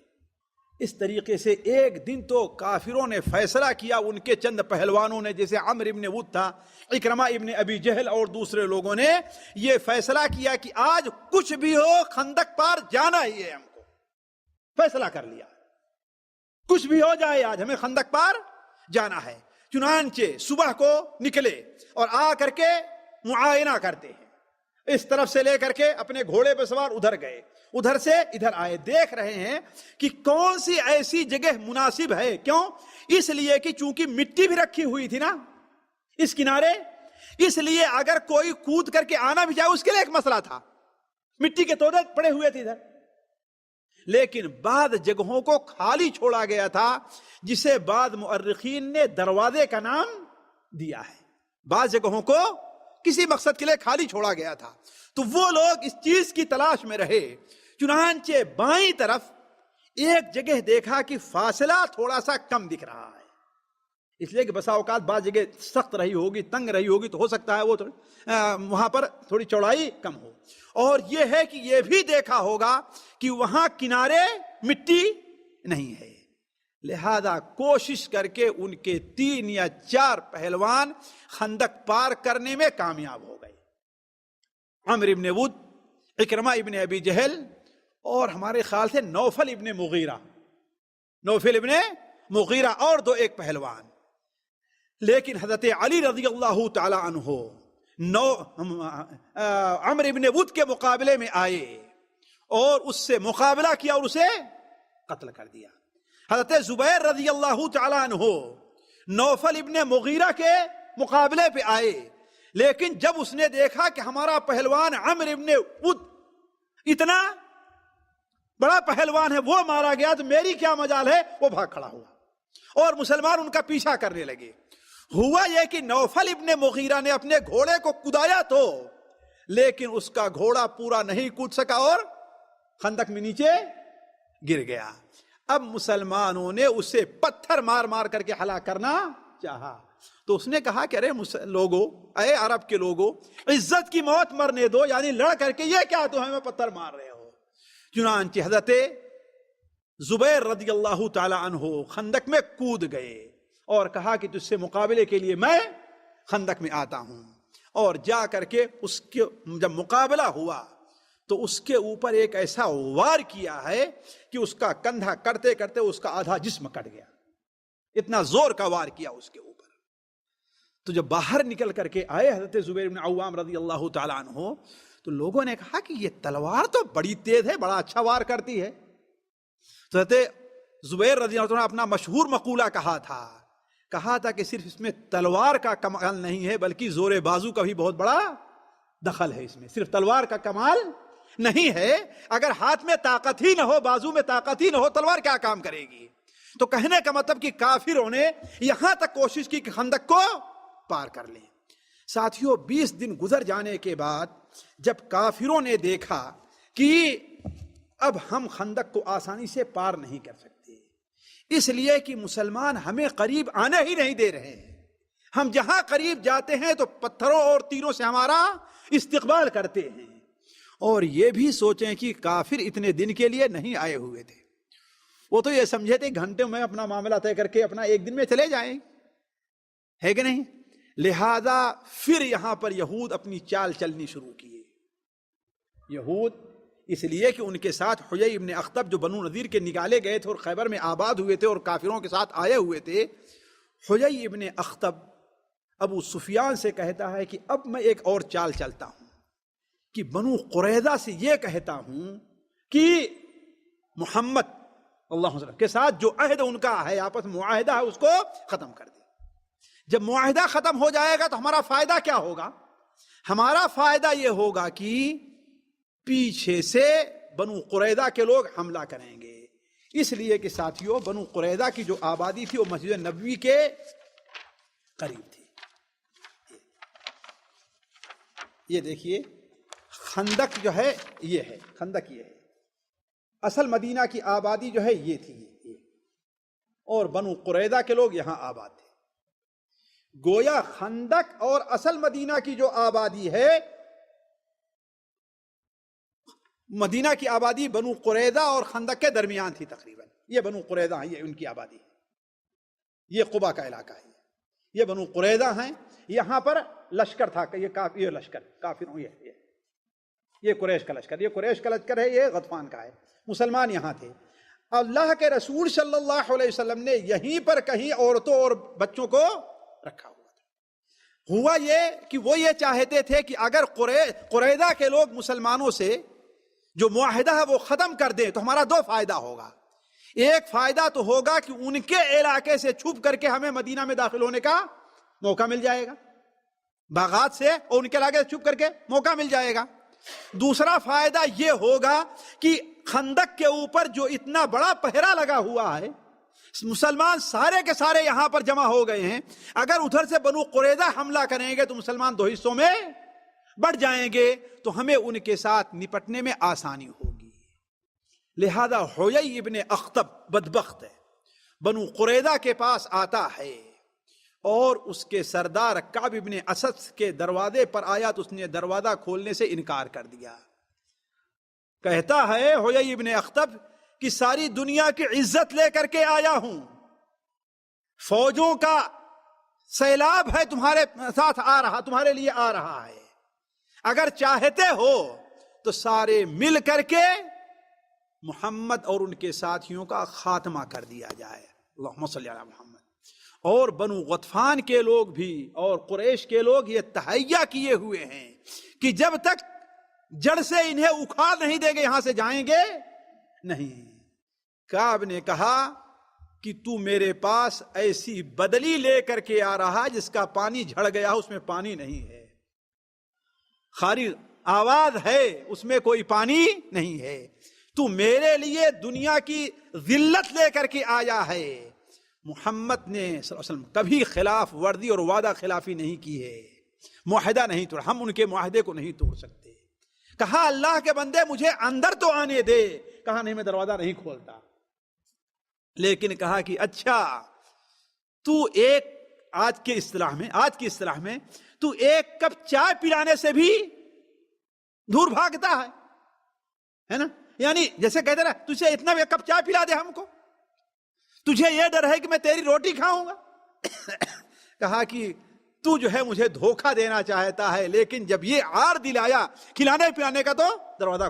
اس طریقے سے۔ ایک دن تو کافروں نے فیصلہ کیا، ان کے چند پہلوانوں نے، جیسے عمرو ابن ود تھا، اکرمہ ابن ابی جہل اور دوسرے لوگوں نے یہ فیصلہ کیا کہ آج کچھ بھی ہو خندق پار جانا ہی ہے، ہم کو فیصلہ کر لیا، کچھ بھی ہو جائے آج ہمیں خندق پار جانا ہے۔ چنانچہ صبح کو نکلے اور آ کر کے معائنہ کرتے ہیں، اس طرف سے لے کر کے اپنے گھوڑے پہ سوار ادھر گئے، ادھر سے ادھر آئے، دیکھ رہے ہیں کہ کون سی ایسی جگہ مناسب ہے۔ کیوں؟ اس لیے کہ چونکہ مٹی بھی رکھی ہوئی تھی نا اس کنارے، اس لیے اگر کوئی کود کر کے آنا بھی چاہے اس کے لیے ایک مسئلہ تھا، مٹی کے تودے پڑے ہوئے تھے ادھر۔ لیکن بعض جگہوں کو خالی چھوڑا گیا تھا، جسے بعض مؤرخین نے دروازے کا نام دیا ہے۔ بعض جگہوں کو کسی مقصد کے لیے خالی چھوڑا گیا تھا، تو وہ لوگ اس چیز کی تلاش میں رہے۔ چنانچہ بائیں طرف ایک جگہ دیکھا کہ فاصلہ تھوڑا سا کم دکھ رہا ہے، اس لیے کہ بسا اوقات بعض جگہ سخت رہی ہوگی، تنگ رہی ہوگی، تو ہو سکتا ہے وہ وہاں پر تھوڑی چوڑائی کم ہو۔ اور یہ ہے کہ یہ بھی دیکھا ہوگا کہ وہاں کنارے مٹی نہیں ہے، لہذا کوشش کر کے ان کے 3 یا 4 پہلوان خندق پار کرنے میں کامیاب ہو گئے. عمرو ابن ود، اکرمہ ابن ابی جہل، اور ہمارے خیال سے نوفل ابن مغیرہ اور 2 پہلوان. لیکن حضرت علی رضی اللہ تعالی عنہ عمرو ابن ود کے مقابلے میں آئے اور اس سے مقابلہ کیا اور اسے قتل کر دیا. حضرت زبیر رضی اللہ تعالی عنہ نوفل ابن مغیرہ کے مقابلے پہ آئے، لیکن جب اس نے دیکھا کہ ہمارا پہلوان عمرو ابن ود اتنا بڑا پہلوان ہے، وہ مارا گیا تو میری کیا مجال ہے، وہ بھاگ کھڑا ہوا اور مسلمان ان کا پیچھا کرنے لگے. ہوا یہ کہ نوفل ابن مغیرہ نے اپنے گھوڑے کو کودایا تو، لیکن اس کا گھوڑا پورا نہیں کود سکا اور خندق میں نیچے گر گیا. اب مسلمانوں نے اسے پتھر مار مار کر کے ہلاک کرنا چاہا تو اس نے کہا کہ ارے لوگو، اے عرب کے لوگو، عزت کی موت مرنے دو، یعنی لڑ کر کے یہ کیا تم ہمیں پتھر مار رہے ہو. چنانچہ حضرت زبیر رضی اللہ تعالی عنہ خندق میں کود گئے اور کہا کہ تجھ سے مقابلے کے لیے میں خندق میں آتا ہوں. اور جا کر کے اس کے جب مقابلہ ہوا تو اس کے اوپر ایک ایسا وار کیا ہے کہ اس کا کندھا کرتے کرتے اس کا آدھا جسم کٹ گیا. اتنا زور کا وار کیا اس کے اوپر. تو جب باہر نکل کر کے آئے حضرت زبیر بن عوام رضی اللہ تعالی عنہ تو لوگوں نے کہا کہ یہ تلوار تو بڑی تیز ہے، بڑا اچھا وار کرتی ہے. تو حضرت زبیر رضی اللہ عنہ نے اپنا مشہور مقولہ کہا تھا کہ صرف اس میں تلوار کا کمال نہیں ہے بلکہ زور بازو کا بھی بہت بڑا دخل ہے. اس میں صرف تلوار کا کمال نہیں ہے، اگر ہاتھ میں طاقت ہی نہ ہو، بازو میں طاقت ہی نہ ہو، تلوار کیا کام کرے گی. تو کہنے کا مطلب کہ کافروں نے یہاں تک کوشش کی کہ خندق کو پار کر لیں. ساتھیوں، 20 دن گزر جانے کے بعد جب کافروں نے دیکھا کہ اب ہم خندق کو آسانی سے پار نہیں کر سکتے، اس لیے کہ مسلمان ہمیں قریب آنے ہی نہیں دے رہے ہیں، ہم جہاں قریب جاتے ہیں تو پتھروں اور تیروں سے ہمارا استقبال کرتے ہیں، اور یہ بھی سوچیں کہ کافر اتنے دن کے لیے نہیں آئے ہوئے تھے. وہ تو یہ سمجھے تھے گھنٹے میں اپنا معاملہ طے کر کے اپنا 1 دن میں چلے جائیں، ہے کہ نہیں. لہذا پھر یہاں پر یہود اپنی چال چلنی شروع کیے. یہود اس لیے کہ ان کے ساتھ حیی ابن اخطب جو بنو نذیر کے نکالے گئے تھے اور خیبر میں آباد ہوئے تھے اور کافروں کے ساتھ آئے ہوئے تھے. حیی ابن اخطب ابو سفیان سے کہتا ہے کہ اب میں ایک اور چال چلتا ہوں کہ بنو قریظہ سے یہ کہتا ہوں کہ محمد اللہ علیہ وسلم کے ساتھ جو عہد ان کا ہے، آپس معاہدہ ہے، اس کو ختم کر دیں. جب معاہدہ ختم ہو جائے گا تو ہمارا فائدہ کیا ہوگا؟ ہمارا فائدہ یہ ہوگا کہ پیچھے سے بنو قریظہ کے لوگ حملہ کریں گے. اس لیے کہ ساتھیوں، بنو قریظہ کی جو آبادی تھی وہ مسجد نبوی کے قریب تھی. یہ دیکھیے خندق جو ہے یہ ہے، خندق یہ ہے. اصل مدینہ کی آبادی جو ہے یہ تھی، یہ اور بنو قریظہ کے لوگ یہاں آباد تھے. گویا خندق اور اصل مدینہ کی جو آبادی ہے، مدینہ کی آبادی بنو قریظہ اور خندق کے درمیان تھی تقریباً. یہ بنو قریظہ ہیں، یہ ان کی آبادی ہے. یہ قبا کا علاقہ ہے، یہ بنو قریظہ ہیں. یہاں پر لشکر تھا، یہ لشکر کافروں، یہ قریش کا لشکر، یہ قریش کا لشکر ہے، یہ غطفان کا ہے. مسلمان یہاں تھے. اللہ کے رسول صلی اللہ علیہ وسلم نے یہیں پر کہیں عورتوں اور بچوں کو رکھا ہوا تھا. ہوا یہ کہ وہ یہ چاہتے تھے کہ اگر قریظہ کے لوگ مسلمانوں سے جو معاہدہ ہے وہ ختم کر دیں تو ہمارا 2 فائدہ ہوگا. ایک فائدہ تو ہوگا کہ ان کے علاقے سے چھپ کر کے ہمیں مدینہ میں داخل ہونے کا موقع مل جائے گا، باغات سے، اور ان کے علاقے سے چھپ کر کے موقع مل جائے گا. دوسرا فائدہ یہ ہوگا کہ خندق کے اوپر جو اتنا بڑا پہرا لگا ہوا ہے، مسلمان سارے کے سارے یہاں پر جمع ہو گئے ہیں، اگر ادھر سے بنو قریظہ حملہ کریں گے تو مسلمان 2 حصوں میں بڑھ جائیں گے تو ہمیں ان کے ساتھ نپٹنے میں آسانی ہوگی. لہذا حیی ابن اخطب بدبخت ہے، بنو قریظہ کے پاس آتا ہے اور اس کے سردار کعب ابن اسد کے دروازے پر آیا تو اس نے دروازہ کھولنے سے انکار کر دیا. کہتا ہے حیی ابن اخطب کہ ساری دنیا کی عزت لے کر کے آیا ہوں فوجوں کا سیلاب ہے تمہارے ساتھ آ رہا، تمہارے لیے آ رہا ہے، اگر چاہتے ہو تو سارے مل کر کے محمد اور ان کے ساتھیوں کا خاتمہ کر دیا جائے، اللہم صلی علی محمد۔ اور بنو غطفان کے لوگ بھی اور قریش کے لوگ یہ تہیہ کیے ہوئے ہیں کہ جب تک جڑ سے انہیں اکھاڑ نہیں دیں گے یہاں سے جائیں گے نہیں۔ کعب نے کہا کہ تو میرے پاس ایسی بدلی لے کر کے آ رہا جس کا پانی جھڑ گیا، اس میں پانی نہیں ہے، خالی آواز ہے، اس میں کوئی پانی نہیں ہے، تو میرے لیے دنیا کی ذلت لے کر کے آیا ہے۔ محمد نے صلی اللہ علیہ وسلم کبھی خلاف ورزی اور وعدہ خلافی نہیں کی ہے، معاہدہ نہیں توڑا، ہم ان کے معاہدے کو نہیں توڑ سکتے۔ کہا اللہ کے بندے مجھے اندر تو آنے دے، کہا نہیں میں دروازہ نہیں کھولتا، لیکن کہا کہ اچھا تو ایک آج کی اصطلاح میں تو ایک کپ چائے پلانے سے بھی دور بھاگتا ہے نا، یعنی جیسے کہتے نا تجھے اتنا بھی کپ چائے پلا دے ہم کو، تجھے یہ ڈر ہے کہ میں تیری روٹی کھاؤں گا۔ کہا کہ تو جو ہے مجھے دھوکہ دینا چاہتا ہے، لیکن جب یہ عار دلایا کھلانے پلانے کا تو دروازہ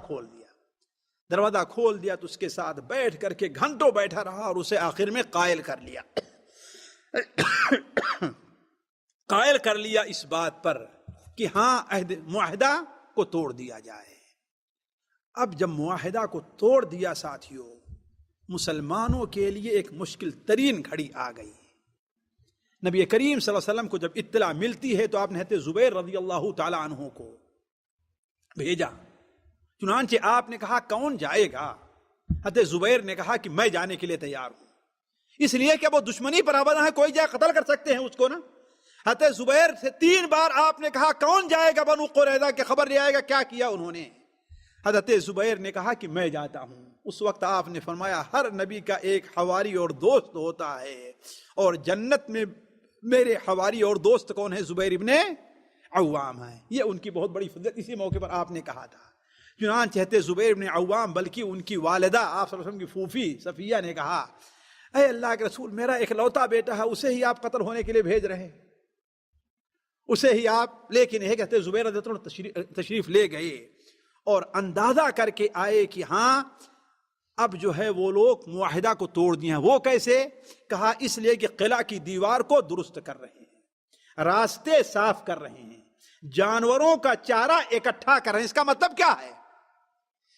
کھول دیا تو اس کے ساتھ بیٹھ کر کے گھنٹوں بیٹھا رہا اور اسے آخر میں قائل کر لیا اس بات پر کہ ہاں معاہدہ کو توڑ دیا جائے۔ اب جب معاہدہ کو توڑ دیا ساتھیوں، مسلمانوں کے لیے ایک مشکل ترین گھڑی آ گئی۔ نبی کریم صلی اللہ علیہ وسلم کو جب اطلاع ملتی ہے تو آپ نے حضرت زبیر رضی اللہ تعالی عنہ کو بھیجا، چنانچہ آپ نے کہا کون جائے گا؟ حضرت زبیر نے کہا کہ میں جانے کے لیے تیار ہوں، اس لیے کہ وہ دشمنی پر آبادہ ہے، کوئی جائے قتل کر سکتے ہیں اس کو نا۔ حضرت زبیر سے 3 بار آپ نے کہا کون جائے گا بنو قریظہ کے خبر لے آئے گا، کیا کیا انہوں نے؟ حضرت زبیر نے کہا کہ میں جاتا ہوں۔ اس وقت آپ نے فرمایا ہر نبی کا ایک حواری اور دوست ہوتا ہے، اور جنت میں میرے حواری اور دوست کون ہے؟ زبیر ابن عوام ہے، یہ ان کی بہت بڑی فضیلت اسی موقع پر آپ نے کہا تھا۔ چنانچہ حضرت زبیر ابن عوام بلکہ ان کی والدہ آپ صلی اللہ علیہ وسلم کی پھوپھی صفیہ نے کہا اے اللہ کے رسول میرا اکلوتا بیٹا ہے، اسے ہی آپ قتل ہونے کے لیے بھیج رہے، اسے ہی آپ، لیکن یہ کہتے زبیر رضی اللہ عنہ تشریف لے گئے اور اندازہ کر کے آئے کہ ہاں اب جو ہے وہ لوگ معاہدہ کو توڑ دیا۔ وہ کیسے؟ کہا اس لیے کہ قلعہ کی دیوار کو درست کر رہے ہیں، راستے صاف کر رہے ہیں، جانوروں کا چارہ اکٹھا کر رہے ہیں۔ اس کا مطلب کیا ہے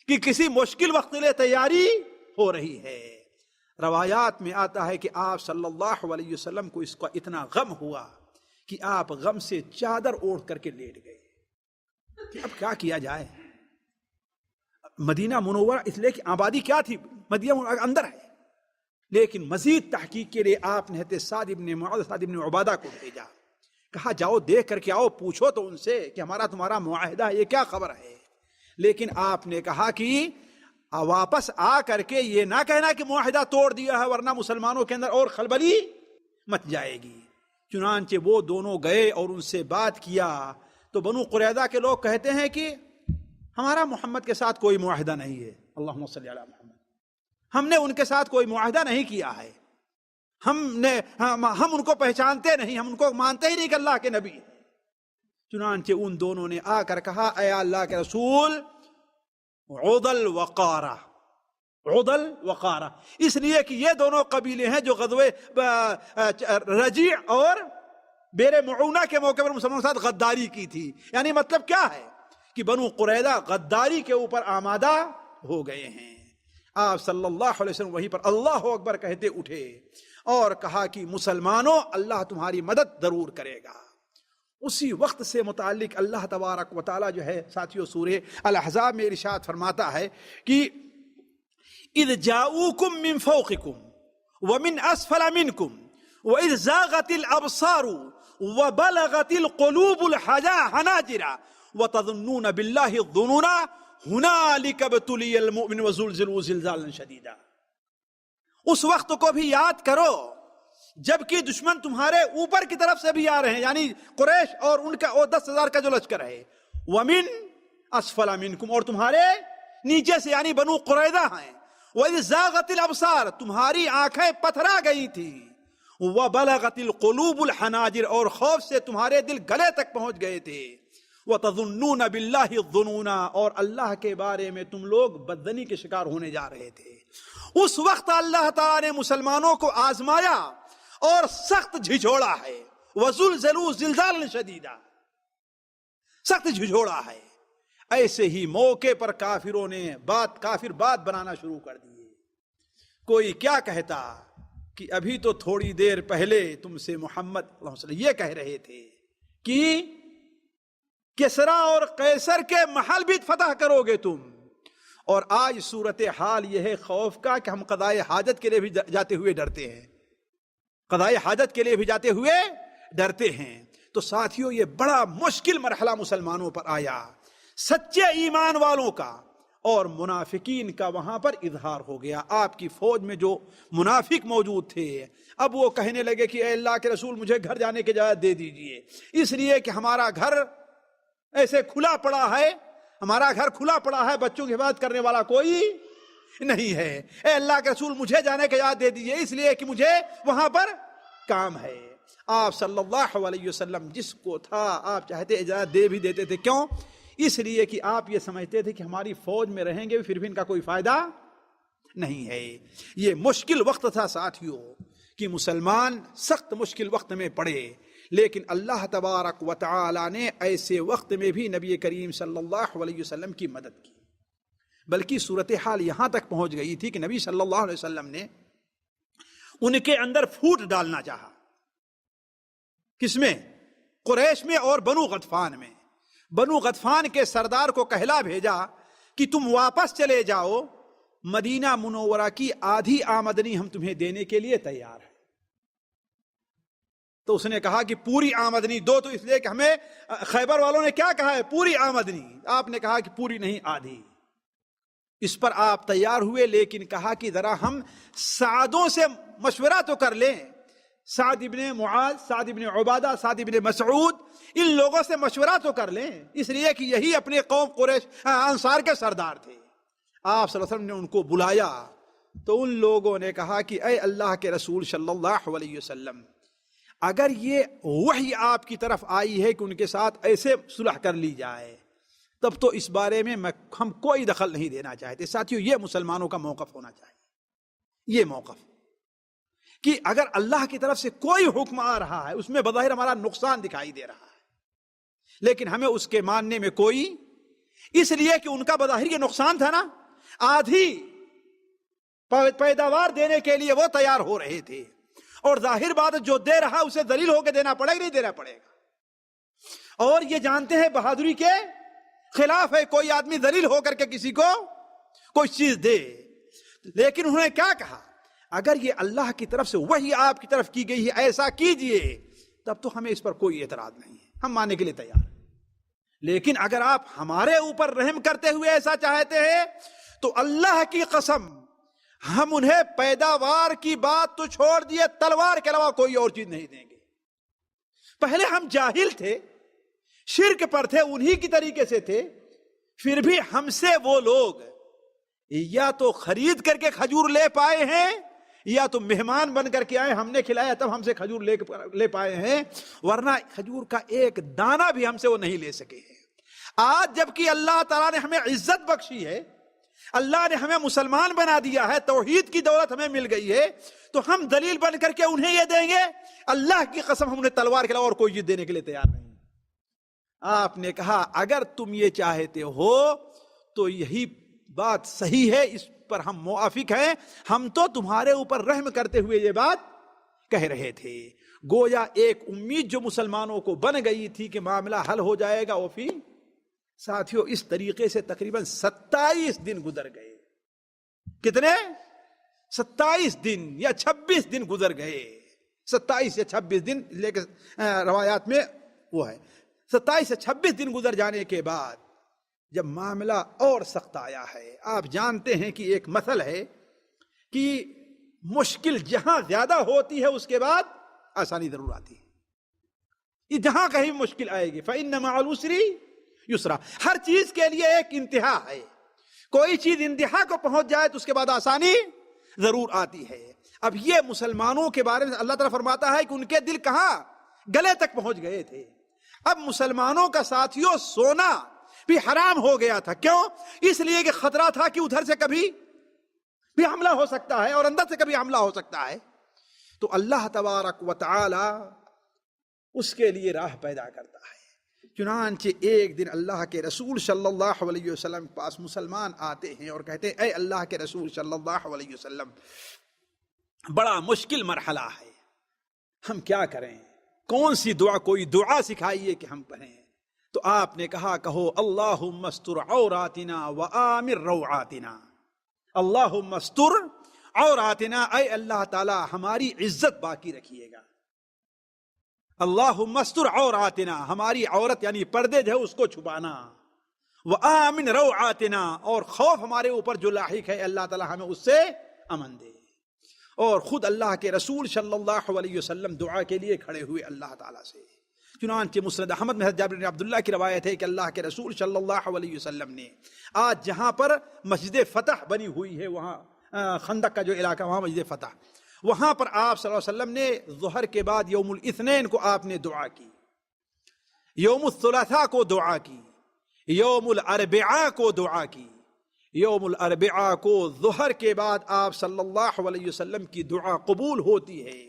کہ کسی مشکل وقت کے لیے تیاری ہو رہی ہے۔ روایات میں آتا ہے کہ آپ صلی اللہ علیہ وسلم کو اس کا اتنا غم ہوا کہ آپ غم سے چادر اوڑھ کر کے لیٹ گئے کہ اب کیا کیا جائے۔ مدینہ منورہ اس لیے کہ آبادی کیا تھی، مدینہ منورہ اندر ہے، لیکن مزید تحقیق کے لیے آپ نے حضرت سعد ابن معاذ سعد ابن عبادہ کو بھیجا، کہا جاؤ دیکھ کر کے آؤ، پوچھو تو ان سے کہ ہمارا تمہارا معاہدہ یہ کیا خبر ہے۔ لیکن آپ نے کہا کہ واپس آ کر کے یہ نہ کہنا کہ معاہدہ توڑ دیا ہے ورنہ مسلمانوں کے اندر اور خلبلی مچ جائے گی۔ چنانچہ وہ دونوں گئے اور ان سے بات کیا تو بنو قریظہ کے لوگ کہتے ہیں کہ ہمارا محمد کے ساتھ کوئی معاہدہ نہیں ہے، اللہم صلی علی محمد، ہم نے ان کے ساتھ کوئی معاہدہ نہیں کیا ہے، ہم ان کو پہچانتے نہیں، ہم ان کو مانتے ہی نہیں کہ اللہ کے نبی ہے۔ چنانچہ ان دونوں نے آ کر کہا اے اللہ کے رسول عدل وقارہ، عدل وقارہ، اس لیے کہ یہ دونوں قبیلے ہیں جو غزوے رجیع اور بیر معونہ کے موقع پر مسلمانوں کے ساتھ غداری کی تھی۔ یعنی مطلب کیا ہے کہ بنو قریظہ غداری کے اوپر آمادہ ہو گئے ہیں۔ آپ صلی اللہ علیہ وسلم وہیں پر اللہ اکبر کہتے اٹھے اور کہا کہ مسلمانوں اللہ تمہاری مدد ضرور کرے گا۔ اسی وقت سے متعلق اللہ تبارک و تعالی جو ہے ساتھیوں سورہ الاحزاب میں ارشاد فرماتا ہے کہ اذ جاؤوکم من فوقکم ومن اسفل منکم واذ زاغت الابصار وبلغت القلوب الحناجر وتظنون بالله الظنون هنالك ابتلي المؤمن وزلزلوا زلزالا شديدا۔ اس وقت کو بھی یاد کرو جبکہ دشمن تمہارے اوپر کی طرف سے بھی آ رہے ہیں، یعنی قریش اور ان کا 10,000 کا جو لشکر ہے، ومن اسفل منکم، اور تمہارے نیچے سے یعنی بنو قریظہ ہیں، وَإِذْ زَاغَتِ الْأَبْصَارُ، تمہاری آنکھیں پتھرا گئی تھی، وَبَلَغَتِ الْقُلُوبُ الْحَنَاجِرَ، اور خوف سے تمہارے دل گلے تک پہنچ گئے تھے. وَتَظُنُّونَ بِاللَّهِ الظُّنُونَ، اور اللہ کے بارے میں تم لوگ بدظنی کے شکار ہونے جا رہے تھے. اس وقت اللہ تعالیٰ نے مسلمانوں کو آزمایا اور سخت جھجھوڑا ہے. وَزُلْزِلُوا زِلْزَالًا شَدِيدًا، سخت جھجھوڑا ہے. ایسے ہی موقع پر کافروں نے کافر بات بنانا شروع کر دیے. کوئی کیا کہتا کہ ابھی تو تھوڑی دیر پہلے تم سے محمد صلی اللہ علیہ وسلم یہ کہہ رہے تھے کہ کسرا اور قیصر کے محل بھی فتح کرو گے تم، اور آج صورتحال یہ ہے خوف کا کہ ہم قضائے حاجت کے لیے بھی جاتے ہوئے ڈرتے ہیں، قضائے حاجت کے لیے بھی جاتے ہوئے ڈرتے ہیں. تو ساتھیوں یہ بڑا مشکل مرحلہ مسلمانوں پر آیا. سچے ایمان والوں کا اور منافقین کا وہاں پر اظہار ہو گیا. آپ کی فوج میں جو منافق موجود تھے اب وہ کہنے لگے کہ اے اللہ کے رسول مجھے گھر جانے کی اجازت دے دیجئے، اس لیے کہ ہمارا گھر ایسے کھلا پڑا ہے، ہمارا گھر کھلا پڑا ہے، بچوں کی حفاظت کرنے والا کوئی نہیں ہے. اے اللہ کے رسول مجھے جانے کی اجازت دے دیجئے، اس لیے کہ مجھے وہاں پر کام ہے. آپ صلی اللہ علیہ وسلم جس کو تھا آپ چاہتے اجازت دے بھی دیتے تھے. کیوں؟ اس لیے کہ آپ یہ سمجھتے تھے کہ ہماری فوج میں رہیں گے پھر بھی ان کا کوئی فائدہ نہیں ہے. یہ مشکل وقت تھا ساتھیوں کہ مسلمان سخت مشکل وقت میں پڑے، لیکن اللہ تبارک و تعالی نے ایسے وقت میں بھی نبی کریم صلی اللہ علیہ وسلم کی مدد کی. بلکہ صورتحال یہاں تک پہنچ گئی تھی کہ نبی صلی اللہ علیہ وسلم نے ان کے اندر پھوٹ ڈالنا چاہا. کس میں؟ قریش میں اور بنو غطفان میں. بنو غطفان کے سردار کو کہلا بھیجا کہ تم واپس چلے جاؤ، مدینہ منورہ کی آدھی آمدنی ہم تمہیں دینے کے لیے تیار ہیں. تو اس نے کہا کہ پوری آمدنی دو، تو اس لیے کہ ہمیں خیبر والوں نے کیا کہا ہے پوری آمدنی، آپ نے کہا کہ پوری نہیں آدھی. اس پر آپ تیار ہوئے، لیکن کہا کہ ذرا ہم سعدوں سے مشورہ تو کر لیں، سعد ابن معاذ، سعد ابن عبادہ، سعد ابن مسعود، ان لوگوں سے مشورہ تو کر لیں، اس لیے کہ یہی اپنے قوم قریش انصار کے سردار تھے. آپ صلی اللہ علیہ وسلم نے ان کو بلایا تو ان لوگوں نے کہا کہ اے اللہ کے رسول صلی اللہ علیہ وسلم، اگر یہ وحی آپ کی طرف آئی ہے کہ ان کے ساتھ ایسے صلح کر لی جائے تب تو اس بارے میں ہم کوئی دخل نہیں دینا چاہتے. ساتھیوں یہ مسلمانوں کا موقف ہونا چاہیے، یہ موقف کہ اگر اللہ کی طرف سے کوئی حکم آ رہا ہے اس میں بظاہر ہمارا نقصان دکھائی دے رہا ہے، لیکن ہمیں اس کے ماننے میں کوئی، اس لیے کہ ان کا بظاہر یہ نقصان تھا نا، آدھی پیداوار دینے کے لیے وہ تیار ہو رہے تھے، اور ظاہر بات جو دے رہا اسے ذلیل ہو کے دینا پڑے گا، نہیں دینا پڑے گا. اور یہ جانتے ہیں بہادری کے خلاف ہے کوئی آدمی ذلیل ہو کر کے کسی کو کوئی چیز دے. لیکن انہوں نے کیا کہا، اگر یہ اللہ کی طرف سے وحی آپ کی طرف کی گئی ہے ایسا کیجئے، تب تو ہمیں اس پر کوئی اعتراض نہیں ہے، ہم ماننے کے لیے تیار ہیں. لیکن اگر آپ ہمارے اوپر رحم کرتے ہوئے ایسا چاہتے ہیں تو اللہ کی قسم ہم انہیں پیداوار کی بات تو چھوڑ دیے، تلوار کے علاوہ کوئی اور چیز نہیں دیں گے. پہلے ہم جاہل تھے، شرک پر تھے، انہی کی طریقے سے تھے، پھر بھی ہم سے وہ لوگ یا تو خرید کر کے کھجور لے پائے ہیں یا تو مہمان بن کر کے آئے، ہم نے کھلایا تب ہم سے کھجور لے پائے ہیں، ورنہ کھجور کا ایک دانہ بھی ہم سے وہ نہیں لے سکے ہیں. آج جبکہ اللہ تعالیٰ نے ہمیں عزت بخشی ہے، اللہ نے ہمیں مسلمان بنا دیا ہے، توحید کی دولت ہمیں مل گئی ہے، تو ہم دلیل بن کر کے انہیں یہ دیں گے؟ اللہ کی قسم ہم انہیں تلوار کے علاوہ اور کوئی چیز دینے کے لیے تیار نہیں. آپ نے کہا اگر تم یہ چاہتے ہو تو یہی بات صحیح ہے، اس پر ہم موافق ہیں، ہم تو تمہارے اوپر رحم کرتے ہوئے یہ بات کہہ رہے تھے. گویا ایک امید جو مسلمانوں کو بن گئی تھی کہ معاملہ حل ہو جائے گا، وہ پھر ساتھیوں اس طریقے سے تقریباً 27 دن گزر گئے. کتنے؟ 27 دن یا 26 دن گزر گئے. 27 یا 26 دن لے کے روایات میں وہ ہے. 27 سے 26 دن گزر جانے کے بعد جب معاملہ اور سخت آیا ہے، آپ جانتے ہیں کہ ایک مثل ہے کہ مشکل جہاں زیادہ ہوتی ہے اس کے بعد آسانی ضرور آتی ہے. یہ جہاں کہیں مشکل آئے گی فَإِنَّ مَعَ الْعُسْرِ یسرا، ہر چیز کے لیے ایک انتہا ہے. کوئی چیز انتہا کو پہنچ جائے تو اس کے بعد آسانی ضرور آتی ہے. اب یہ مسلمانوں کے بارے میں اللہ تعالیٰ فرماتا ہے کہ ان کے دل کہاں گلے تک پہنچ گئے تھے. اب مسلمانوں کا ساتھیوں سونا بھی حرام ہو گیا تھا. کیوں؟ اس لیے کہ خطرہ تھا کہ ادھر سے کبھی بھی حملہ ہو سکتا ہے اور اندر سے کبھی حملہ ہو سکتا ہے. تو اللہ تبارک و تعالی اس کے لیے راہ پیدا کرتا ہے. چنانچہ ایک دن اللہ کے رسول صلی اللہ علیہ وسلم کے پاس مسلمان آتے ہیں اور کہتے ہیں اے اللہ کے رسول صلی اللہ علیہ وسلم، بڑا مشکل مرحلہ ہے، ہم کیا کریں؟ کون سی دعا، کوئی دعا سکھائیے کہ ہم پڑھیں. تو آپ نے کہا کہو اللہم استر عوراتنا وآمر روعاتنا. اللہم استر عوراتنا، اے اللہ تعالی ہماری عزت باقی رکھیے گا. اللہم استر عوراتنا، ہماری عورت یعنی پردے جو ہے اس کو چھپانا. وآمن روعاتنا، اور خوف ہمارے اوپر جو لاحق ہے اللہ تعالی ہمیں اس سے امن دے. اور خود اللہ کے رسول صلی اللہ علیہ وسلم دعا کے لیے کھڑے ہوئے اللہ تعالیٰ سے. چنانچہ مسند احمد میں جابر بن عبداللہ کی روایت ہے کہ اللہ کے رسول صلی اللہ علیہ وسلم نے آج جہاں پر مسجد فتح بنی ہوئی ہے، وہاں خندق کا جو علاقہ وہاں مسجد فتح، وہاں پر آپ صلی اللہ علیہ وسلم نے ظہر کے بعد یوم الاثنین کو آپ نے دعا کی، یوم الثلاثاء کو دعا کی، یوم الاربعاء کو دعا کی. یوم الاربعاء کو ظہر کے بعد آپ صلی اللہ علیہ وسلم کی دعا قبول ہوتی ہے.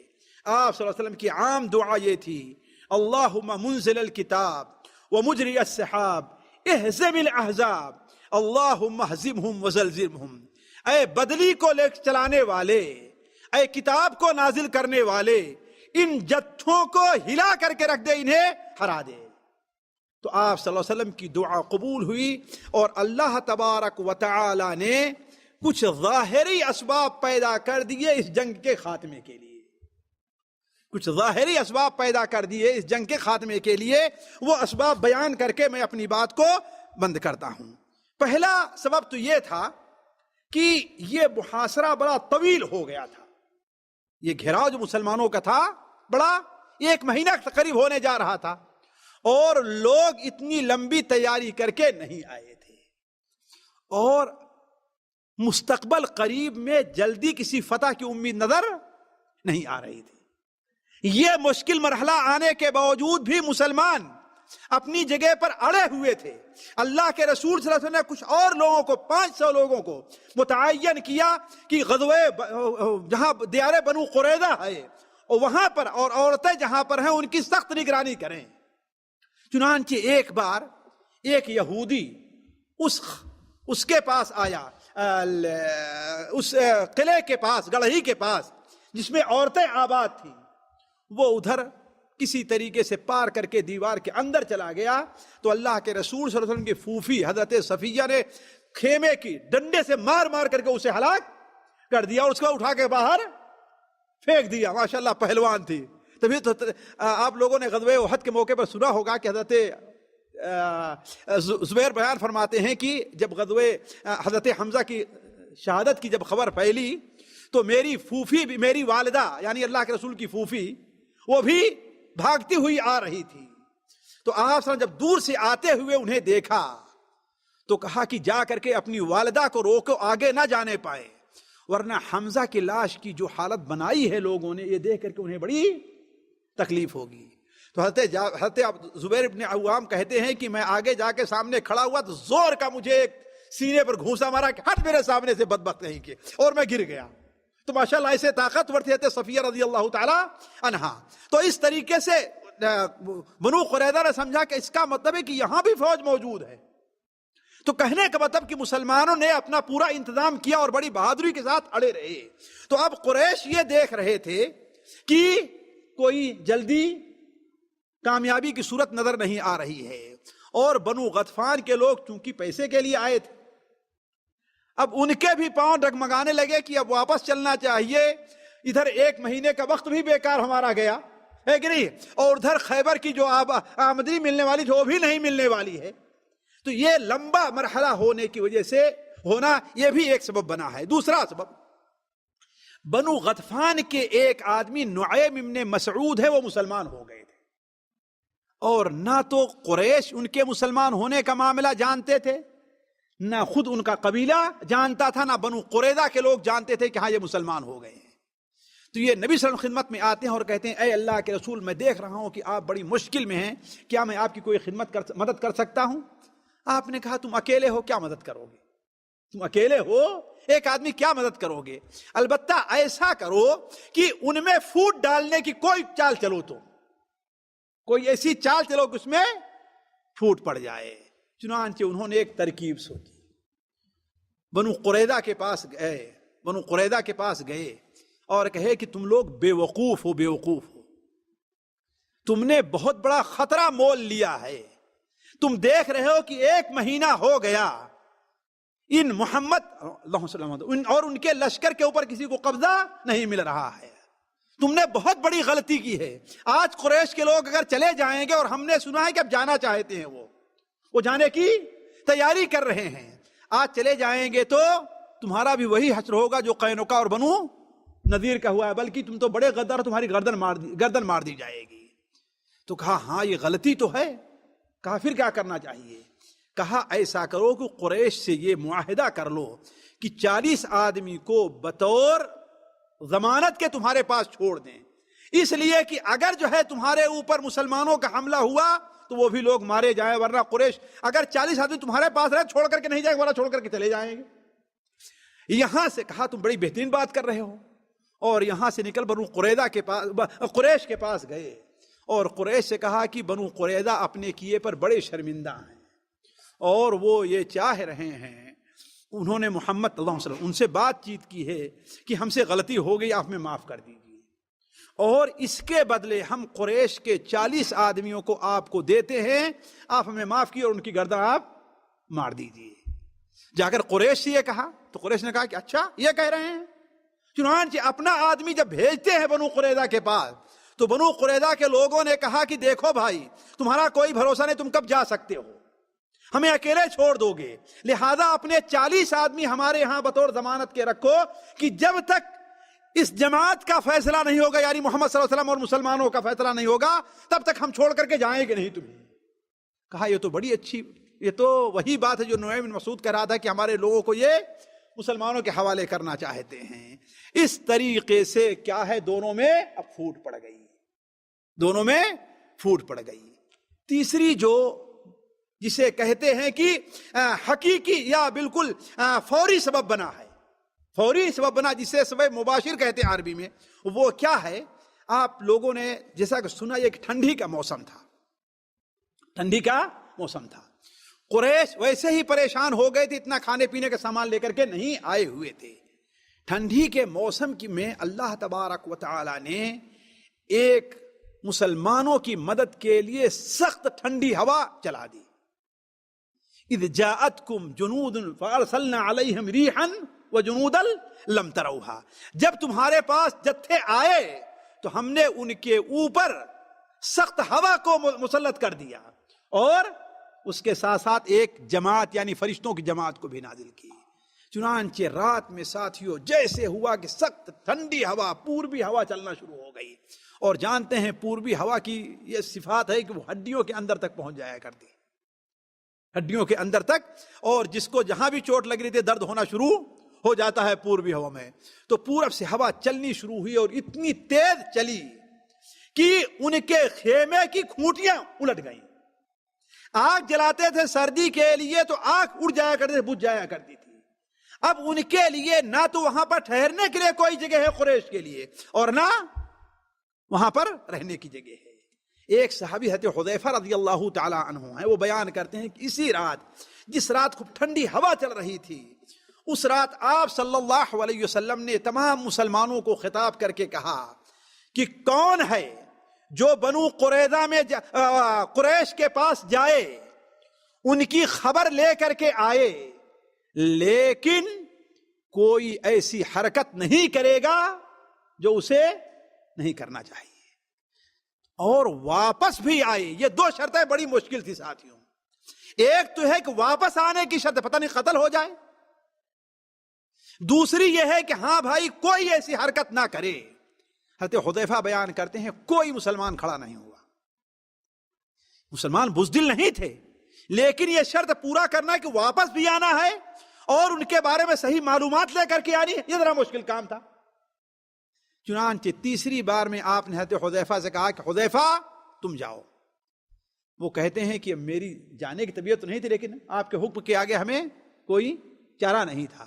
آپ صلی اللہ علیہ وسلم کی عام دعا یہ تھی اللہم منزل الکتاب ومجری السحاب اہزم الاحزاب اللہم اہزمہم وزلزلہم. اے بدلی کو لے چلانے والے، اے کتاب کو نازل کرنے والے، ان جتھوں کو ہلا کر کے رکھ دے، انہیں ہرا دے. تو آپ صلی اللہ علیہ وسلم کی دعا قبول ہوئی اور اللہ تبارک و تعالی نے کچھ ظاہری اسباب پیدا کر دیے اس جنگ کے خاتمے کے لیے. کچھ ظاہری اسباب پیدا کر دیے اس جنگ کے خاتمے کے لیے. وہ اسباب بیان کر کے میں اپنی بات کو بند کرتا ہوں. پہلا سبب تو یہ تھا کہ یہ محاصرہ بڑا طویل ہو گیا تھا. یہ گھیراؤ جو مسلمانوں کا تھا بڑا 1 مہینہ قریب ہونے جا رہا تھا، اور لوگ اتنی لمبی تیاری کر کے نہیں آئے تھے، اور مستقبل قریب میں جلدی کسی فتح کی امید نظر نہیں آ رہی تھی. یہ مشکل مرحلہ آنے کے باوجود بھی مسلمان اپنی جگہ پر اڑے ہوئے تھے. اللہ کے رسول صلی اللہ علیہ وسلم نے کچھ اور لوگوں کو 500 لوگوں کو متعین کیا کہ غزوہ جہاں دیار بنو قریظہ ہے اور وہاں پر، اور عورتیں جہاں پر ہیں ان کی سخت نگرانی کریں. چنانچہ ایک بار ایک یہودی اس کے پاس آیا، اس قلعے کے پاس، گڑھئی کے پاس جس میں عورتیں آباد تھیں. وہ ادھر کسی طریقے سے پار کر کے دیوار کے اندر چلا گیا تو اللہ کے رسول صلی اللہ علیہ وسلم کی پھوپھی حضرت صفیہ نے خیمے کی ڈنڈے سے مار مار کر کے اسے ہلاک کر دیا اور اس کو اٹھا کے باہر پھینک دیا. ماشاءاللہ پہلوان تھی. تبھی تو آپ لوگوں نے غزوہ احد کے موقع پر سنا ہوگا کہ حضرت زبیر بیان فرماتے ہیں کہ جب غزوہ حضرت حمزہ کی شہادت کی جب خبر پھیلی تو میری پھوپھی بھی، میری والدہ یعنی اللہ کے رسول کی پھوپھی، وہ بھی بھاگتی ہوئی آ رہی تھی. تو آپ صلی اللہ علیہ وسلم جب دور سے آتے ہوئے انہیں دیکھا تو کہا کہ جا کر کے اپنی والدہ کو روکو، آگے نہ جانے پائے، ورنہ حمزہ کی لاش کی جو حالت بنائی ہے لوگوں نے، یہ دیکھ کر کے انہیں بڑی تکلیف ہوگی. تو حضرت زبیر ابن عوام کہتے ہیں کہ میں آگے جا کے سامنے کھڑا ہوا تو زور کا مجھے ایک سینے پر گھونسا مارا کہ ہٹ میرے سامنے سے بدبخت نہیں کے، اور میں گر گیا. تو ماشاءاللہ ایسے طاقتور تھے حضرت صفیہ رضی اللہ تعالی عنہا. تو اس طریقے سے بنو قریظہ نے سمجھا کہ اس کا مطلب ہے کہ یہاں بھی فوج موجود ہے. تو کہنے کا مطلب کہ مسلمانوں نے اپنا پورا انتظام کیا اور بڑی بہادری کے ساتھ اڑے رہے. تو اب قریش یہ دیکھ رہے تھے کہ کوئی جلدی کامیابی کی صورت نظر نہیں آ رہی ہے، اور بنو غطفان کے لوگ چونکہ پیسے کے لیے آئے تھے، اب ان کے بھی پاؤں ڈگمگانے لگے کہ اب واپس چلنا چاہیے. ادھر 1 مہینے کا وقت بھی بیکار ہمارا گیا ہے کہ نہیں، اور ادھر خیبر کی جو آمدنی ملنے والی تھی وہ بھی نہیں ملنے والی ہے. تو یہ لمبا مرحلہ ہونے کی وجہ سے ہونا یہ بھی ایک سبب بنا ہے. دوسرا سبب، بنو غطفان کے ایک آدمی نعیم ابن مسعود ہے، وہ مسلمان ہو گئے تھے، اور نہ تو قریش ان کے مسلمان ہونے کا معاملہ جانتے تھے، نہ خود ان کا قبیلہ جانتا تھا، نہ بنو قریظہ کے لوگ جانتے تھے کہ ہاں یہ مسلمان ہو گئے ہیں. تو یہ نبی صلی اللہ علیہ وسلم خدمت میں آتے ہیں اور کہتے ہیں اے اللہ کے رسول میں دیکھ رہا ہوں کہ آپ بڑی مشکل میں ہیں، کیا میں آپ کی کوئی مدد کر سکتا ہوں؟ آپ نے کہا تم اکیلے ہو، کیا مدد کرو گے؟ تم اکیلے ہو، ایک آدمی کیا مدد کرو گے؟ البتہ ایسا کرو کہ ان میں پھوٹ ڈالنے کی کوئی چال چلو، تو کوئی ایسی چال چلو کہ اس میں پھوٹ پڑ جائے۔ چنانچہ انہوں نے ایک ترکیب سوچی، بنو قریظہ کے پاس گئے اور کہے کہ تم لوگ بے وقوف ہو، تم نے بہت بڑا خطرہ مول لیا ہے، تم دیکھ رہے ہو کہ 1 مہینہ ہو گیا ان محمد اللہم صلی اللہ علیہ وسلم اور ان کے لشکر کے اوپر کسی کو قبضہ نہیں مل رہا ہے، تم نے بہت بڑی غلطی کی ہے۔ آج قریش کے لوگ اگر چلے جائیں گے، اور ہم نے سنا ہے کہ اب جانا چاہتے ہیں، وہ جانے کی تیاری کر رہے ہیں، آج چلے جائیں گے تو تمہارا بھی وہی حشر ہوگا جو قینقاع اور بنو نذیر کا ہوا ہے، بلکہ تم تو بڑے غدار، تمہاری گردن مار دی جائے گی۔ تو کہا ہاں یہ غلطی تو ہے۔ کہا پھر کیا کرنا چاہیے؟ کہا ایسا کرو کہ قریش سے یہ معاہدہ کر لو کہ 40 آدمی کو بطور ضمانت کے تمہارے پاس چھوڑ دیں، اس لیے کہ اگر جو ہے تمہارے اوپر مسلمانوں کا حملہ ہوا تو وہ بھی لوگ مارے جائیں، ورنہ قریش اگر 40 آدمی تمہارے پاس رہے چھوڑ کر کے نہیں جائیں گے، ورنہ چھوڑ کر کے چلے جائیں گے۔ یہاں سے کہا تم بڑی بہترین بات کر رہے ہو، اور یہاں سے نکل بنو قریظہ کے پاس، قریش کے پاس گئے، اور قریش سے کہا کہ بنو قریظہ اپنے کیے پر بڑے شرمندہ ہیں، اور وہ یہ چاہ رہے ہیں، انہوں نے محمد صلی اللہ علیہ وسلم ان سے بات چیت کی ہے کہ ہم سے غلطی ہو گئی، آپ ہمیں معاف کر دیجیے، اور اس کے بدلے ہم قریش کے 40 آدمیوں کو آپ کو دیتے ہیں، آپ ہمیں معاف کیے اور ان کی گردن آپ مار دیجیے۔ جا کر قریش سے یہ کہا تو قریش نے کہا کہ اچھا یہ کہہ رہے ہیں۔ چنانچہ اپنا آدمی جب بھیجتے ہیں بنو قریظہ کے پاس، تو بنو قریظہ کے لوگوں نے کہا کہ دیکھو بھائی، تمہارا کوئی بھروسہ نہیں، تم کب جا سکتے ہو، ہمیں اکیلے چھوڑ دو گے، لہذا اپنے 40 آدمی ہمارے ہاں بطور ضمانت کے رکھو کہ جب تک اس جماعت کا فیصلہ نہیں ہوگا، یعنی محمد صلی اللہ علیہ وسلم اور مسلمانوں کا فیصلہ نہیں ہوگا، تب تک ہم چھوڑ کر کے جائیں گے نہیں تمہیں۔ کہا یہ تو بڑی اچھی، یہ تو وہی بات ہے جو نعیم بن مسعود کہہ رہا تھا کہ ہمارے لوگوں کو یہ مسلمانوں کے حوالے کرنا چاہتے ہیں۔ اس طریقے سے کیا ہے، دونوں میں اب پھوٹ پڑ گئی۔ تیسری جو جسے کہتے ہیں کہ حقیقی یا بالکل فوری سبب بنا ہے، فوری سبب بنا، جسے سبب مباشر کہتے ہیں عربی میں، وہ کیا ہے؟ آپ لوگوں نے جیسا کہ سنا، ایک ٹھنڈی کا موسم تھا، قریش ویسے ہی پریشان ہو گئے تھے، اتنا کھانے پینے کا سامان لے کر کے نہیں آئے ہوئے تھے۔ ٹھنڈی کے موسم میں اللہ تبارک و تعالی نے ایک مسلمانوں کی مدد کے لیے سخت ٹھنڈی ہوا چلا دی۔ اذ جاءتکم جنود فارسلنا علیہم ریحا وجنودا لم تروها، جب تمہارے پاس جتھے آئے تو ہم نے ان کے اوپر سخت ہوا کو مسلط کر دیا، اور اس کے ساتھ ساتھ ایک جماعت یعنی فرشتوں کی جماعت کو بھی نازل کی۔ چنانچہ رات میں ساتھیوں جیسے ہوا کہ سخت ٹھنڈی ہوا، پوربی ہوا چلنا شروع ہو گئی، اور جانتے ہیں پوربی ہوا کی یہ صفات ہے کہ وہ ہڈیوں کے اندر تک پہنچ جایا کرتی، ہڈیوں کے اندر تک، اور جس کو جہاں بھی چوٹ لگ رہی تھی درد ہونا شروع ہو جاتا ہے پوربی ہوا میں۔ تو پورب سے ہوا چلنی شروع ہوئی، اور اتنی تیز چلی کہ ان کے خیمے کی کھوٹیاں الٹ گئیں۔ آگ جلاتے تھے سردی کے لیے تو آگ اڑ جایا کرتی تھی، بجھ جایا کرتی تھی۔ اب ان کے لیے نہ تو وہاں پر ٹھہرنے کے لیے کوئی جگہ ہے قریش کے لیے، اور نہ وہاں پر رہنے کی جگہ ہے۔ ایک صحابی حضرت حذیفہ رضی اللہ تعالی عنہ ہیں، وہ بیان کرتے ہیں کہ اسی رات، جس رات خوب ٹھنڈی ہوا چل رہی تھی، اس رات آپ صلی اللہ علیہ وسلم نے تمام مسلمانوں کو خطاب کر کے کہا کہ کون ہے جو بنو قریظہ میں قریش کے پاس جائے، ان کی خبر لے کر کے آئے، لیکن کوئی ایسی حرکت نہیں کرے گا جو اسے نہیں کرنا چاہیے، اور واپس بھی آئے۔ یہ 2 شرطیں بڑی مشکل تھی ساتھیوں۔ ایک تو ہے کہ واپس آنے کی شرط، پتہ نہیں قتل ہو جائے، دوسری یہ ہے کہ ہاں بھائی کوئی ایسی حرکت نہ کرے۔ حضرت حذیفہ بیان کرتے ہیں کوئی مسلمان کھڑا نہیں ہوا، مسلمان بزدل نہیں تھے، لیکن یہ شرط پورا کرنا کہ واپس بھی آنا ہے اور ان کے بارے میں صحیح معلومات لے کر کے آنی، یہ ذرا مشکل کام تھا۔ چنانچہ تیسری بار میں آپ نے حضرت حذیفہ سے کہا کہ حذیفہ تم جاؤ. وہ کہتے ہیں کہ میری جانے کی طبیعت تو نہیں تھی، لیکن آپ کے حکم کے آگے ہمیں کوئی چارہ نہیں تھا.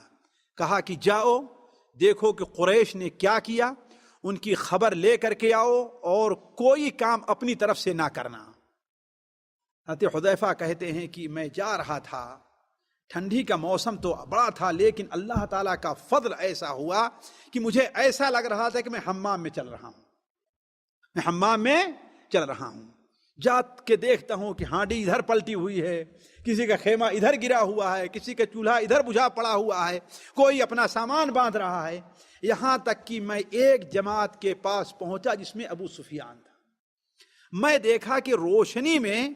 کہا کہ جاؤ، دیکھو کہ قریش نے کیا کیا، ان کی خبر لے کر کے آؤ اور کوئی کام اپنی طرف سے نہ کرنا. حضرت حذیفہ کہتے ہیں کہ میں جا رہا تھا، ٹھنڈی کا موسم تو بڑا تھا، لیکن اللہ تعالیٰ کا فضل ایسا ہوا کہ مجھے ایسا لگ رہا تھا کہ میں حمام میں چل رہا ہوں. جا کے دیکھتا ہوں کہ ہانڈی ادھر پلٹی ہوئی ہے، کسی کا خیمہ ادھر گرا ہوا ہے، کسی کا چولہا ادھر بجھا پڑا ہوا ہے، کوئی اپنا سامان باندھ رہا ہے. یہاں تک کہ میں ایک جماعت کے پاس پہنچا جس میں ابو سفیان تھا. میں دیکھا کہ روشنی میں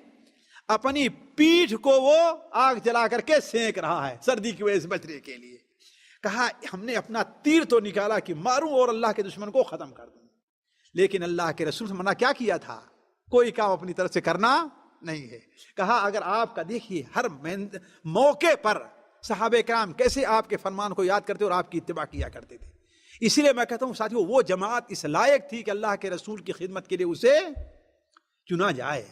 اپنی پیٹھ کو وہ آگ جلا کر کے سینک رہا ہے سردی کی وجہ سے بچنے کے لیے. کہا ہم نے اپنا تیر تو نکالا کہ ماروں اور اللہ کے دشمن کو ختم کر دوں، لیکن اللہ کے رسول سے منع کیا کیا تھا؟ کوئی کام اپنی طرف سے کرنا نہیں ہے. کہا اگر آپ کا دیکھیے ہر موقع پر صحابہ کرام کیسے آپ کے فرمان کو یاد کرتے اور آپ کی اتباع کیا کرتے تھے. اسی لیے میں کہتا ہوں ساتھیو، وہ جماعت اس لائق تھی کہ اللہ کے رسول کی خدمت کے لیے اسے چنا جائے.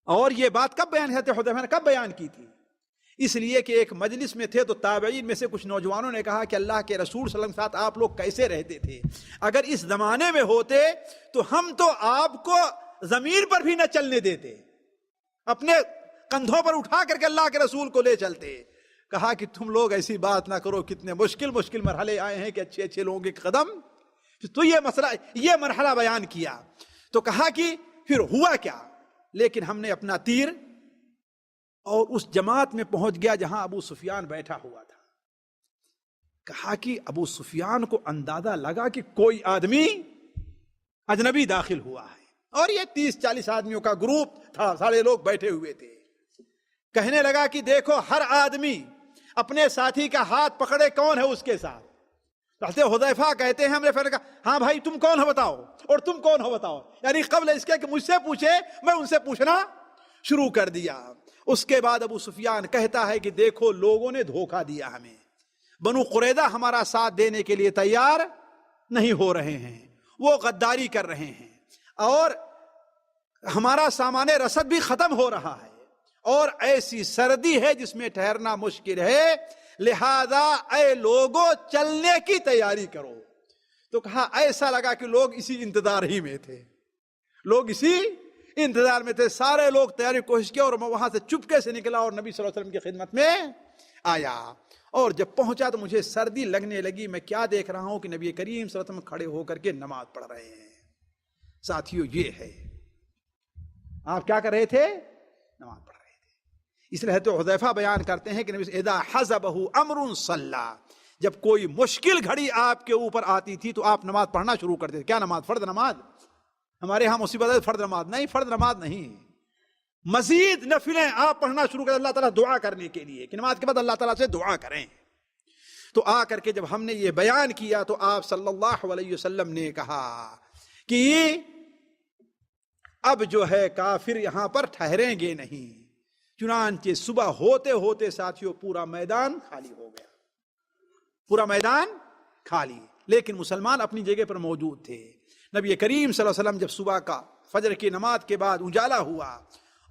اور یہ بات کب بیان ہے؟ حذیفہ نے کب بیان کی تھی؟ اس لیے کہ ایک مجلس میں تھے تو تابعین میں سے کچھ نوجوانوں نے کہا کہ اللہ کے رسول صلی اللہ علیہ وسلم کے ساتھ آپ لوگ کیسے رہتے تھے؟ اگر اس زمانے میں ہوتے تو ہم تو آپ کو زمین پر بھی نہ چلنے دیتے، اپنے کندھوں پر اٹھا کر کے اللہ کے رسول کو لے چلتے. کہا کہ تم لوگ ایسی بات نہ کرو، کتنے مشکل مرحلے آئے ہیں کہ اچھے لوگوں کے قدم. تو یہ مرحلہ بیان کیا. تو کہا کہ پھر ہوا کیا؟ لیکن ہم نے اپنا تیر اور اس جماعت میں پہنچ گیا جہاں ابو سفیان بیٹھا ہوا تھا. کہا کہ ابو سفیان کو اندازہ لگا کہ کوئی آدمی اجنبی داخل ہوا ہے، اور یہ 30-40 آدمیوں کا گروپ تھا، سارے لوگ بیٹھے ہوئے تھے. کہنے لگا کہ دیکھو ہر آدمی اپنے ساتھی کا ہاتھ پکڑے کون ہے اس کے ساتھ. حضرت حذیفہ کہتے ہیں ہم نے پھر کہا ہاں بھائی تم کون ہو بتاؤ، اور تم کون ہو بتاؤ، یعنی قبل اس کے کہ مجھ سے پوچھے میں ان سے پوچھنا شروع کر دیا. اس کے بعد ابو سفیان کہتا ہے کہ دیکھو لوگوں نے دھوکہ دیا ہمیں، بنو قریظہ ہمارا ساتھ دینے کے لیے تیار نہیں ہو رہے ہیں، وہ غداری کر رہے ہیں، اور ہمارا سامان رسد بھی ختم ہو رہا ہے، اور ایسی سردی ہے جس میں ٹھہرنا مشکل ہے، لہذا اے لوگوں چلنے کی تیاری کرو. تو کہا ایسا لگا کہ لوگ اسی انتظار ہی میں تھے، سارے لوگ تیاری کوشش کی، اور میں وہاں سے چپکے سے نکلا اور نبی صلی اللہ علیہ وسلم کی خدمت میں آیا. اور جب پہنچا تو مجھے سردی لگنے لگی. میں کیا دیکھ رہا ہوں کہ نبی کریم صلی اللہ علیہ وسلم کھڑے ہو کر کے نماز پڑھ رہے ہیں. ساتھیو یہ ہے، آپ کیا کر رہے تھے؟ نماز پڑھ رہے تھے. اس لیے تو حذیفہ بیان کرتے ہیں کہ نبی اذا حزبہ امر صلی، جب کوئی مشکل گھڑی آپ کے اوپر آتی تھی تو آپ نماز پڑھنا شروع کرتے تھے. کیا نماز؟ فرض نماز. ہمارے ہاں مصیبت ہے فرض نماز نہیں، فرض نماز نہیں، مزید نفلیں آپ پڑھنا شروع کریں اللہ تعالیٰ دعا کرنے کے لیے کہ نماز کے بعد اللہ تعالیٰ سے دعا کریں. تو آ کر کے جب ہم نے یہ بیان کیا تو آپ صلی اللہ علیہ وسلم نے کہا کہ اب جو ہے کافر یہاں پر ٹھہریں گے نہیں. چنانچہ صبح ہوتے ہوتے ساتھیوں پورا میدان خالی ہو گیا، پورا میدان خالی، لیکن مسلمان اپنی جگہ پر موجود تھے. نبی کریم صلی اللہ علیہ وسلم جب صبح کا فجر کی نماز کے بعد اجالا ہوا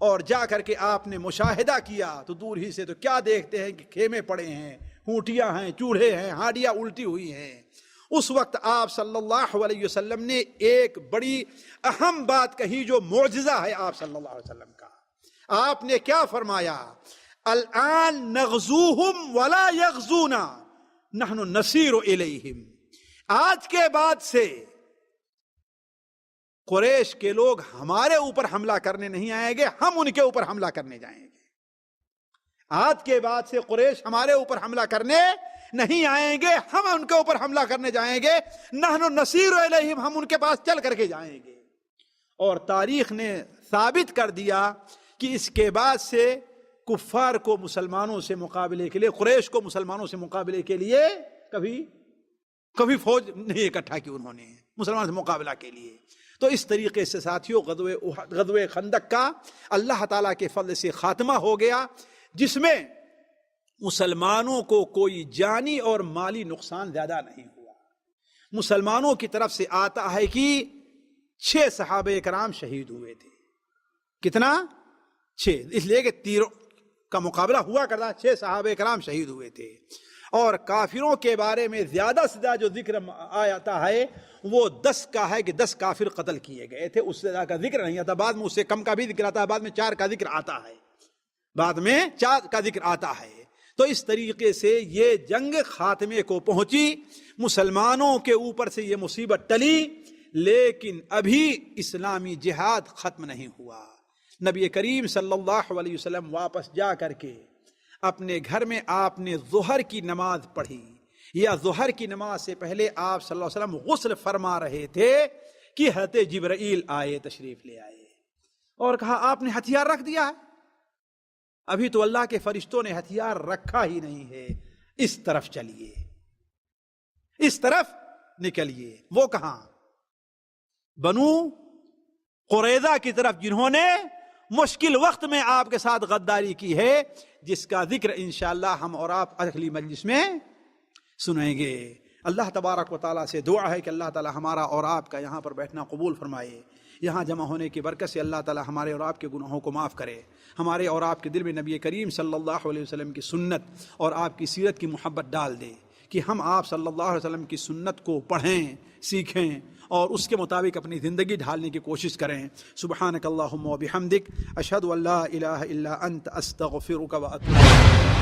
اور جا کر کے آپ نے مشاہدہ کیا تو دور ہی سے تو کیا دیکھتے ہیں کہ خیمے پڑے ہیں، ہونٹیاں ہیں، چولہے ہیں، ہانڈیاں الٹی ہوئی ہیں. اس وقت آپ صلی اللہ علیہ وسلم نے ایک بڑی اہم بات کہی جو معجزہ ہے آپ صلی اللہ علیہ وسلم کا. آپ نے کیا فرمایا؟ الآن نغزوہم ولا یغزونا نحن نسیر الیہم. آج کے بعد سے قریش کے لوگ ہمارے اوپر حملہ کرنے نہیں آئیں گے، ہم ان کے اوپر حملہ کرنے جائیں گے. آج کے بعد سے قریش ہمارے اوپر حملہ کرنے نہیں آئیں گے، ہم ان کے اوپر حملہ کرنے جائیں گے. نحن نسیر الیہم، ہم ان کے پاس چل کر کے جائیں گے. اور تاریخ نے ثابت کر دیا کہ اس کے بعد سے کفار کو مسلمانوں سے مقابلے کے لیے، قریش کو مسلمانوں سے مقابلے کے لیے کبھی فوج نہیں اکٹھا کی انہوں نے مسلمانوں سے مقابلہ کے لیے. تو اس طریقے سے ساتھیوں غزوہ خندق کا اللہ تعالیٰ کے فضل سے خاتمہ ہو گیا، جس میں مسلمانوں کو کوئی جانی اور مالی نقصان زیادہ نہیں ہوا. مسلمانوں کی طرف سے آتا ہے کہ 6 صحابہ کرام شہید ہوئے تھے. کتنا؟ 6. اس لیے کہ تیروں کا مقابلہ ہوا کرتا، 6 صحابہ کرام شہید ہوئے تھے. اور کافروں کے بارے میں زیادہ سے زیادہ جو ذکر آتا ہے وہ 10 کا ہے کہ 10 کافر قتل کیے گئے تھے. اس سے زیادہ کا ذکر نہیں آتا. بعد میں اس سے کم کا بھی ذکر آتا ہے، بعد میں 4 کا ذکر آتا ہے، بعد میں 4 کا ذکر آتا ہے. تو اس طریقے سے یہ جنگ خاتمے کو پہنچی، مسلمانوں کے اوپر سے یہ مصیبت ٹلی، لیکن ابھی اسلامی جہاد ختم نہیں ہوا. نبی کریم صلی اللہ علیہ وسلم واپس جا کر کے اپنے گھر میں آپ نے ظہر کی نماز پڑھی، یا ظہر کی نماز سے پہلے آپ صلی اللہ علیہ وسلم غسل فرما رہے تھے کہ حضرت جبرائیل آئے، تشریف لے آئے اور کہا آپ نے ہتھیار رکھ دیا ہے؟ ابھی تو اللہ کے فرشتوں نے ہتھیار رکھا ہی نہیں ہے. اس طرف چلیے، اس طرف نکلیے. وہ کہاں؟ بنو قریظہ کی طرف، جنہوں نے مشکل وقت میں آپ کے ساتھ غداری کی ہے، جس کا ذکر انشاءاللہ ہم اور آپ اگلی مجلس میں سنیں گے. اللہ تبارک و تعالیٰ سے دعا ہے کہ اللہ تعالیٰ ہمارا اور آپ کا یہاں پر بیٹھنا قبول فرمائے. یہاں جمع ہونے کی برکت سے اللہ تعالیٰ ہمارے اور آپ کے گناہوں کو معاف کرے. ہمارے اور آپ کے دل میں نبی کریم صلی اللہ علیہ وسلم کی سنت اور آپ کی سیرت کی محبت ڈال دے کہ ہم آپ صلی اللہ علیہ وسلم کی سنت کو پڑھیں، سیکھیں اور اس کے مطابق اپنی زندگی ڈھالنے کی کوشش کریں. سبحانک اللہم و بحمدک، اشہد ان لا الہ الا انت، استغفرک و اتوب الیک.